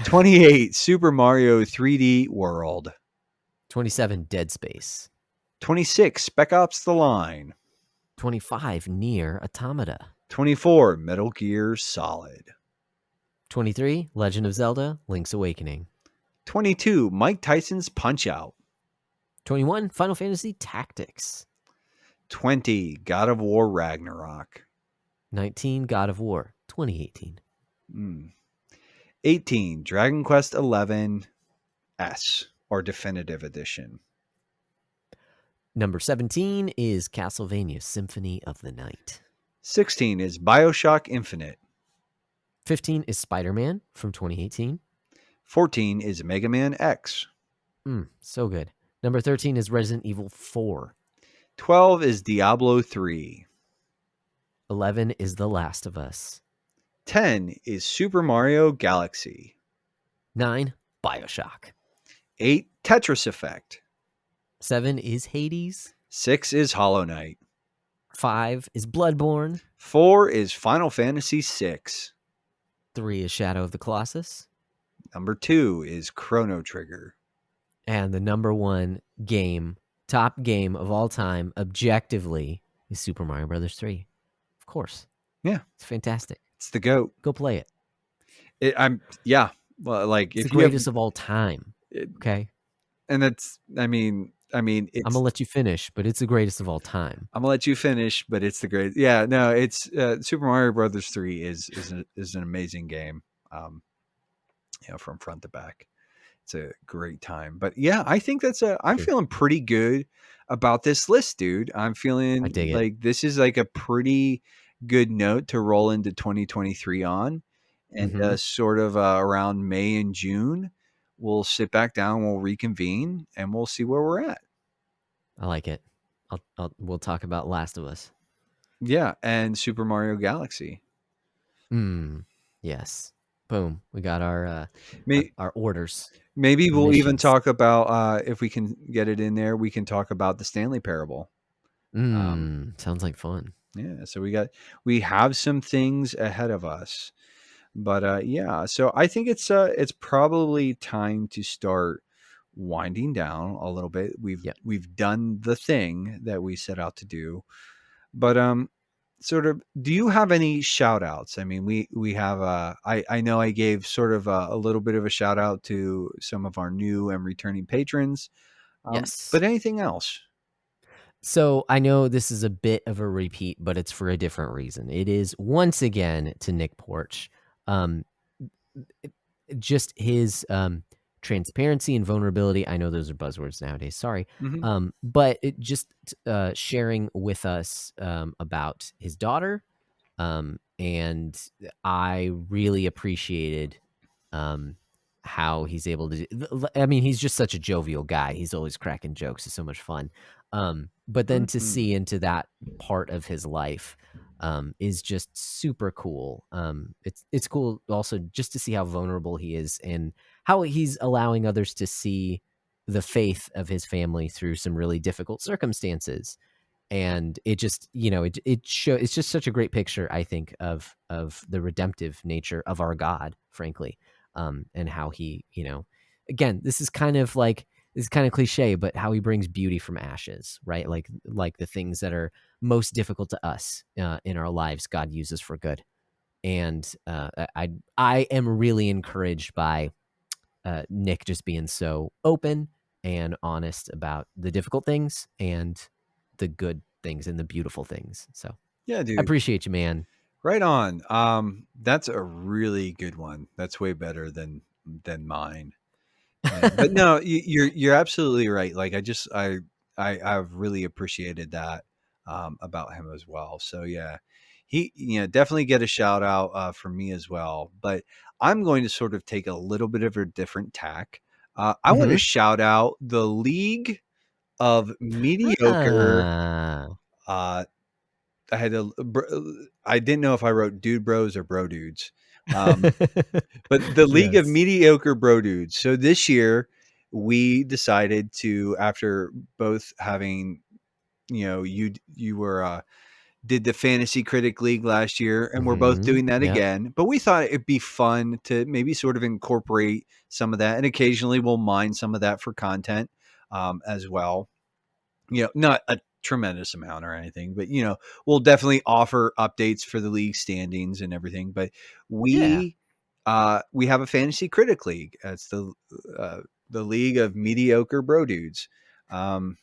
28, Super Mario 3D World. 27 Dead Space. 26, Spec Ops The Line. 25 Nier Automata. 24, Metal Gear Solid. 23 Legend of Zelda Link's Awakening. 22, Mike Tyson's Punch-Out. 21 Final Fantasy Tactics. 20, God of War Ragnarok. 19 God of War 2018. 18, Dragon Quest XI S, or Definitive Edition. Number 17 is Castlevania Symphony of the Night. 16 is BioShock Infinite. 15 is Spider-Man from 2018. 14 is Mega Man X. So good. Number 13 is Resident Evil 4. 12 is Diablo 3. 11 is The Last of Us. 10 is Super Mario Galaxy. 9, Bioshock. 8, Tetris Effect. 7 is Hades. 6 is Hollow Knight. 5 is Bloodborne. 4 is Final Fantasy 6. 3 is Shadow of the Colossus. Number 2 is Chrono Trigger. And the number one game, top game of all time, objectively, is Super Mario Brothers 3. Of course. Yeah. It's fantastic. It's the GOAT. Go play it. Yeah. Well, like It's if the you have, greatest of all time. Okay. and that's, I'm it's, gonna let you finish, but it's the greatest of all time. I'm gonna let you finish, but it's the great. Yeah, no, it's Super Mario Brothers 3 is an amazing game. Um, from front to back. It's a great time. But yeah, I think I'm True. feeling pretty good about this list, dude. I'm I feeling dig it. like this is like a pretty good note to roll into 2023 on. And Mm-hmm. sort of around May and June, we'll sit back down, we'll reconvene, and we'll see where we're at. I like it. We'll talk about Last of Us. Yeah, and Super Mario Galaxy. Yes. Boom. We got our May, our orders. Maybe we'll even Missions. talk about if we can get it in there. We can talk about the Stanley Parable. Sounds like fun. Yeah, so we have some things ahead of us, but yeah. So I think it's probably time to start winding down a little bit. Yep. We've done the thing that we set out to do, but sort of. Do you have any shout outs? I mean, we have I know I gave sort of a little bit of a shout out to some of our new and returning patrons, Yes. but anything else? So I know this is a bit of a repeat, but it's for a different reason. It is once again to Nick Porch. Um, just his transparency and vulnerability. I know those are buzzwords nowadays. Sorry. Hmm. But it just sharing with us about his daughter. And I really appreciated um, how he's able to. I mean, he's just such a jovial guy. He's always cracking jokes. It's so much fun. But then to Hmm. see into that part of his life is just super cool. It's cool also just to see how vulnerable he is and how he's allowing others to see the faith of his family through some really difficult circumstances. And it just it's just such a great picture, I think, of the redemptive nature of our God, frankly, and how he, again, this is kind of like, this is kind of cliche, but how he brings beauty from ashes, right? Like the things that are most difficult to us in our lives, God uses for good. And I am really encouraged by Nick just being so open and honest about the difficult things and the good things and the beautiful things. So Yeah, I dude. appreciate you, man. Right on. That's a really good one. That's way better than mine. But no, you're absolutely right. Like I've really appreciated that about him as well. So yeah, he definitely get a shout out from me as well. But I'm going to sort of take a little bit of a different tack. I want to Mm-hmm. shout out the League of Mediocre. Ah. Uh, I had to. I didn't know if I wrote dude bros or bro dudes. Um, but the League of Yes. Mediocre Bro Dudes. So this year we decided to, after both having, you were did the Fantasy Critic League last year, and we're both Mm-hmm. doing that Yep. again. But we thought it'd be fun to maybe sort of incorporate some of that, and occasionally we'll mine some of that for content as well. Not a tremendous amount or anything, but we'll definitely offer updates for the league standings and everything. But Yeah. we have a fantasy critic league. It's the league of mediocre bro dudes. Um,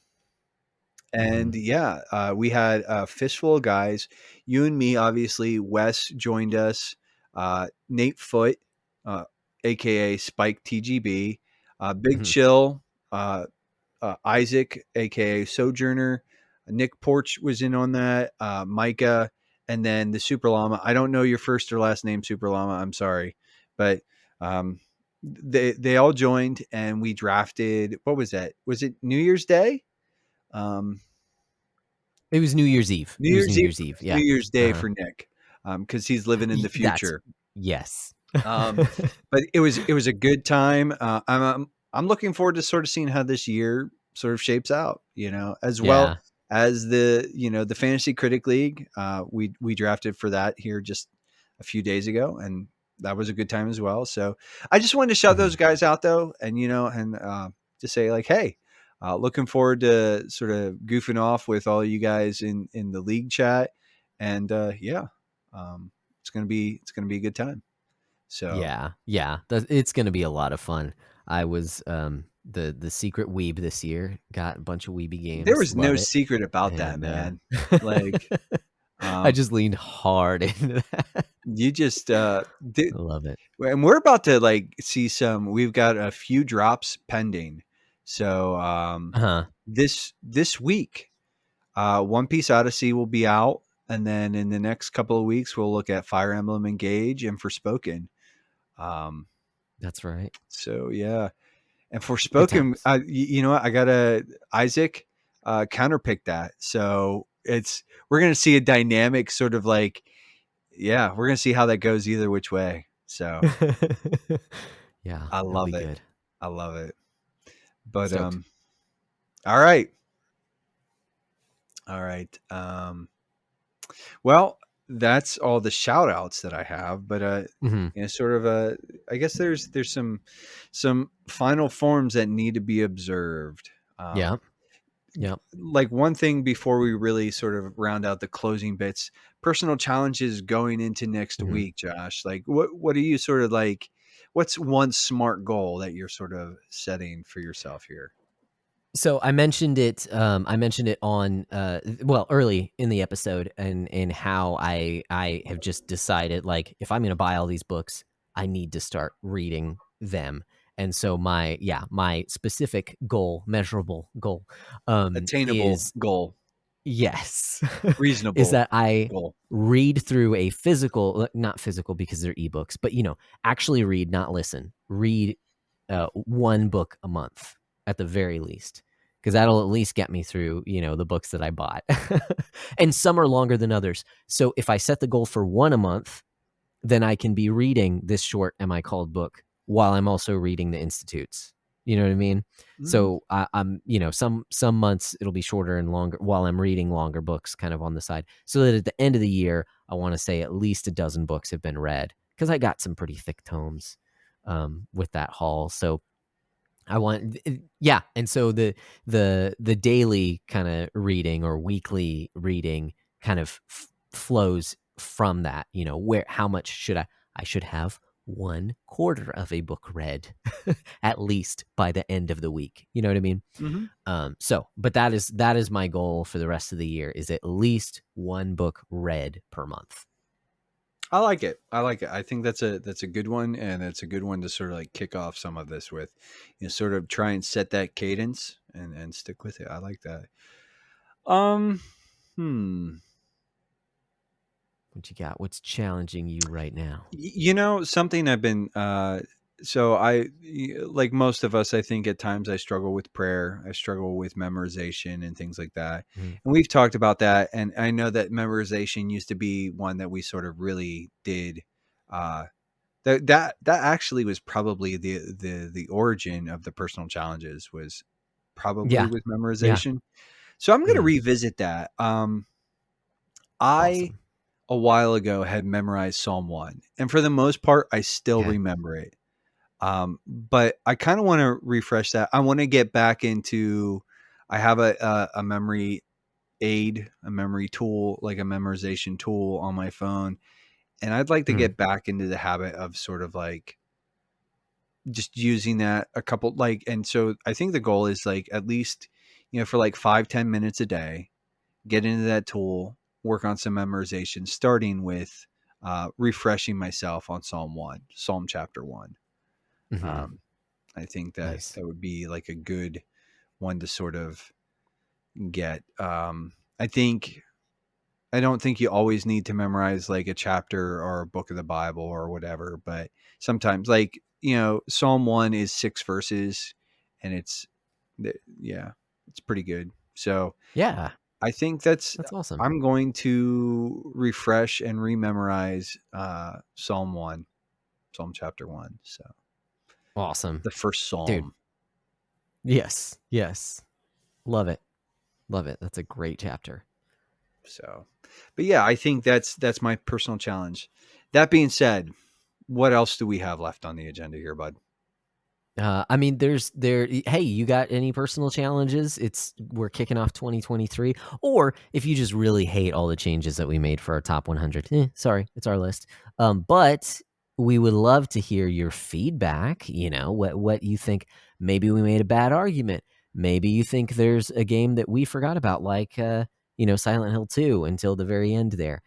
Mm-hmm. and yeah, we had a fistful of guys. You and me, obviously. Wes joined us. Nate Foot, uh, aka Spike TGB. Big Mm-hmm. Chill. Isaac, aka Sojourner. Nick Porch was in on that. Micah, and then the Super Llama. I don't know your first or last name, Super Llama. I'm sorry, but um, they all joined, and we drafted. What was that? Was it New Year's Day? Um, It was New Year's Eve. New It was New Year's Eve, Year's Eve. Yeah. New Year's Day Uh-huh. for Nick, because he's living in the That's future. yes. Um, but it was a good time. I'm looking forward to sort of seeing how this year sort of shapes out. As well Yeah. as the Fantasy Critic League. We drafted for that here just a few days ago, and that was a good time as well. So I just wanted to shout those Mhm. guys out though, and just say like, hey. Looking forward to sort of goofing off with all you guys in the league chat, and yeah, it's gonna be a good time. So Yeah. Yeah. It's going to be a lot of fun. I was the secret weeb this year. Got a bunch of weeby there games. was no Love it. secret about that, And man. Like, I um, just leaned hard into that. you just did, I love it. and we're about to like see some. We've got a few drops pending. So Uh-huh. this week, One Piece Odyssey will be out, and then in the next couple of weeks, we'll look at Fire Emblem Engage and Forspoken. Um, That's right. so yeah, and Good Forspoken, times. you know what? I gotta Isaac counterpick that. So we're gonna see a dynamic sort of like, yeah, we're gonna see how that goes either which way. So Yeah, I it'll be love it. good. I love it. But Stoked. all right, all right. Well, that's all the shout outs that I have. But Mhm. sort of I guess there's some final forms that need to be observed. Yeah. Yep. Like one thing before we really sort of round out the closing bits, personal challenges going into next Mhm. week, Josh. Like what are you sort of like, what's one smart goal that you're sort of setting for yourself here? So I mentioned it. I mentioned it on well early in the episode, and how I have just decided like if I'm going to buy all these books, I need to start reading them. And so my specific goal, measurable goal, Attainable is goal, yes, is reasonable that I goal. read through a physical, not physical because they're ebooks, but actually read, not listen, read one book a month at the very least, because that'll at least get me through the books that I bought. And some are longer than others, so if I set the goal for one a month, then I can be reading this short Am I Called book while I'm also reading the Institutes. You know what I mean? Mm, So I'm some months it'll be shorter and longer while I'm reading longer books kind of on the side, so that at the end of the year I want to say at least a dozen books have been read, because I got some pretty thick tomes with that haul. So I want, yeah, and so the daily kind of reading or weekly reading kind of flows from that. Where how much should I should have one quarter of a book read at least by the end of the week. You know what I mean? hmm But that is my goal for the rest of the year, is at least one book read per month. I like it. I like it. I think that's a good one, and it's a good one to sort of like kick off some of this with. Sort of try and set that cadence and stick with it. I like that. Um, hmm. What you got? What's challenging you right now? Something I've been so like most of us, I think at times I struggle with prayer. I struggle with memorization and things like that. Mhm. And we've talked about that, and I know that memorization used to be one that we sort of really did uh that actually was probably the origin of the personal challenges, was probably Yeah, with yeah. memorization. So I'm going to Mhm. revisit that. I Awesome. a while ago had memorized Psalm 1, and for the most part I still Okay. remember it. But I kind of want to refresh that. I want to get back into. I have a memory aid, a memory tool, like a memorization tool on my phone, and I'd like to Mhm. get back into the habit of sort of like just using that a couple like. And so I think the goal is like at least for like 5-10 minutes a day, get into that tool, work on some memorization, starting with refreshing myself on Psalm chapter 1. Mhm. um, I think that Nice. that would be like a good one to sort of get. I think I don't think you always need to memorize like a chapter or a book of the Bible or whatever, but sometimes like Psalm 1 is 6 verses, and yeah, it's pretty good. So Yeah, I think that's awesome. I'm going to refresh and rememorize Psalm 1, Psalm chapter 1. So Awesome. the first Dude. psalm. Yes. Yes. Love it. Love it. That's a great chapter. So, but yeah, I think that's my personal challenge. That being said, what else do we have left on the agenda here, bud? I mean, there's there. Hey, you got any personal challenges? We're kicking off 2023. Or if you just really hate all the changes that we made for our top 100, sorry, it's our list. But we would love to hear your feedback. What you think. Maybe we made a bad argument. Maybe you think there's a game that we forgot about, like Silent Hill 2 until the very end there.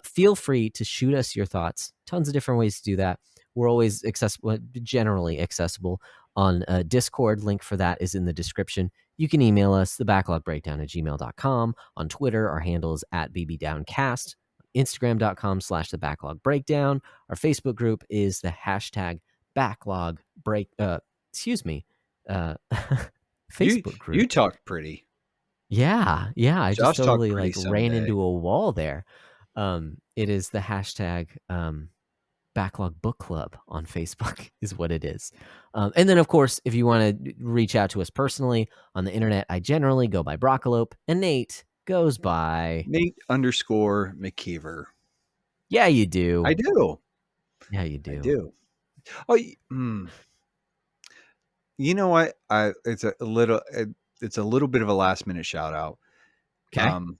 Feel free to shoot us your thoughts. Tons of different ways to do that. We're always accessible, generally accessible on Discord. Link for that is in the description. You can email us, thebacklogbreakdown@gmail.com. On Twitter, our handle is @bbdowncast. Instagram.com/thebacklogbreakdown. Our Facebook group is the hashtag backlog break. Excuse me. Uh, You Facebook you group. talked pretty. Yeah, yeah. I just Josh talked totally pretty like some ran day. into a wall there. It is the hashtag Backlog Book Club on Facebook is what it is. And then, of course, if you want to reach out to us personally on the internet, I generally go by Broccolope, and Nate goes by. Nate underscore McKeever. Yeah, you do. I do. Yeah, you I do. do. Oh, you know what? It's a little bit of a last minute shout out. Okay. Um,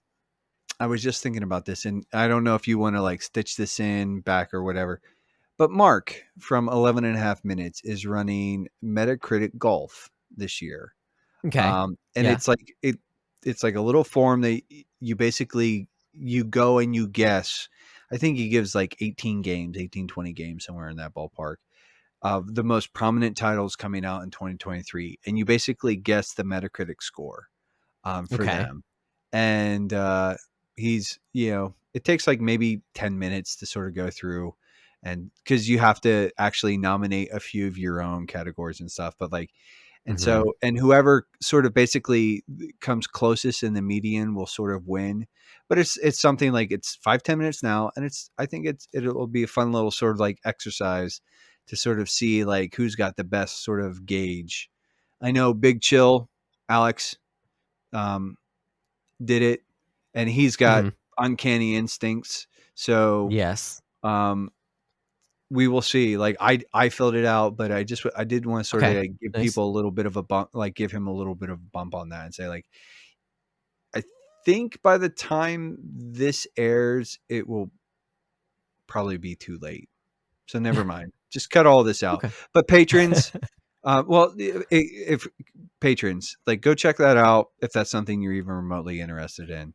I was just thinking about this, and I don't know if you want to like stitch this in back or whatever. But Mark from 11 and a half minutes is running Metacritic Golf this year. Okay. And Yeah. it's like a little form that you basically you go and you guess. I think he gives like 18 games, 18 20 games, somewhere in that ballpark of the most prominent titles coming out in 2023. And you basically guess the Metacritic score for Okay. them. And it takes like maybe 10 minutes to sort of go through. And because you have to actually nominate a few of your own categories and stuff. But like, and Mm-hmm. so, and whoever sort of basically comes closest in the median will sort of win. But it's something like it's 5-10 minutes now. And I think it'll be a fun little sort of like exercise to sort of see like who's got the best sort of gauge. I know Big Chill, Alex, um, did it, and he's got Mm-hmm. uncanny instincts. So Yes. um, we will see. Like I filled it out, but I did want to sort of Okay. like give Nice. people a little bit of a bump, like give him a little bit of a bump on that, and say like I think by the time this airs, it will probably be too late. So never mind. Just cut all this out. Okay. But patrons, well, if patrons like go check that out if that's something you're even remotely interested in.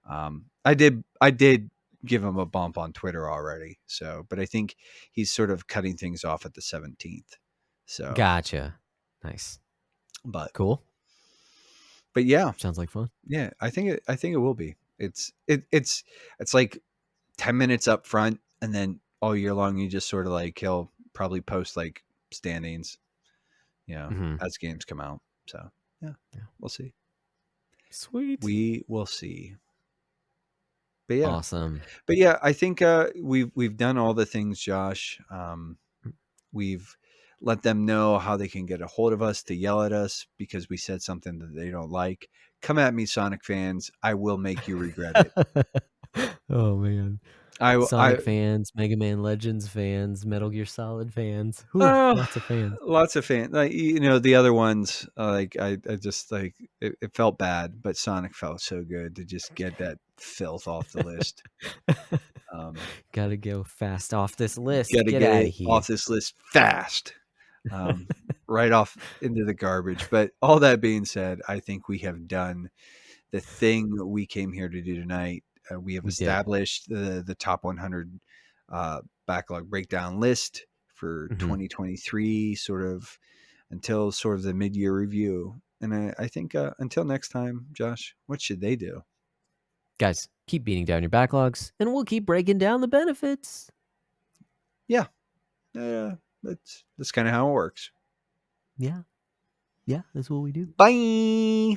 I did give him a bump on Twitter already. So, but I think he's sort of cutting things off at the 17th. So, Gotcha. Nice. but Cool. but yeah, Sounds like fun. yeah, I think it will be. It's like 10 minutes up front, and then all year long you just sort of like he'll probably post like standings, Mm-hmm. as games come out. So yeah, Yeah. we'll see. Sweet. We will see. But yeah, Awesome. I think we've done all the things, Josh. We've let them know how they can get a hold of us to yell at us because we said something that they don't like. Come at me, Sonic fans. I will make you regret it. Oh man. I Sonic fans, Mega Man Legends fans, Metal Gear Solid fans. Whew, Oh, lots of fans. lots of fans. Like the other ones, like I just like it felt bad, but Sonic felt so good to just get that filth off the list. Um, Gotta go fast off this list. Got to Get get out of it off here. this list fast, um, right off into the garbage. But all that being said, I think we have done the thing we came here to do tonight. We have We did. established the top 100 backlog breakdown list for Hmm. 2023, sort of until sort of the mid-year review. And I think until next time, Josh, what should they do? Guys, keep beating down your backlogs, and we'll keep breaking down the benefits. Yeah. That's kind of how it works. Yeah. Yeah, that's what we do. Bye.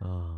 Oh.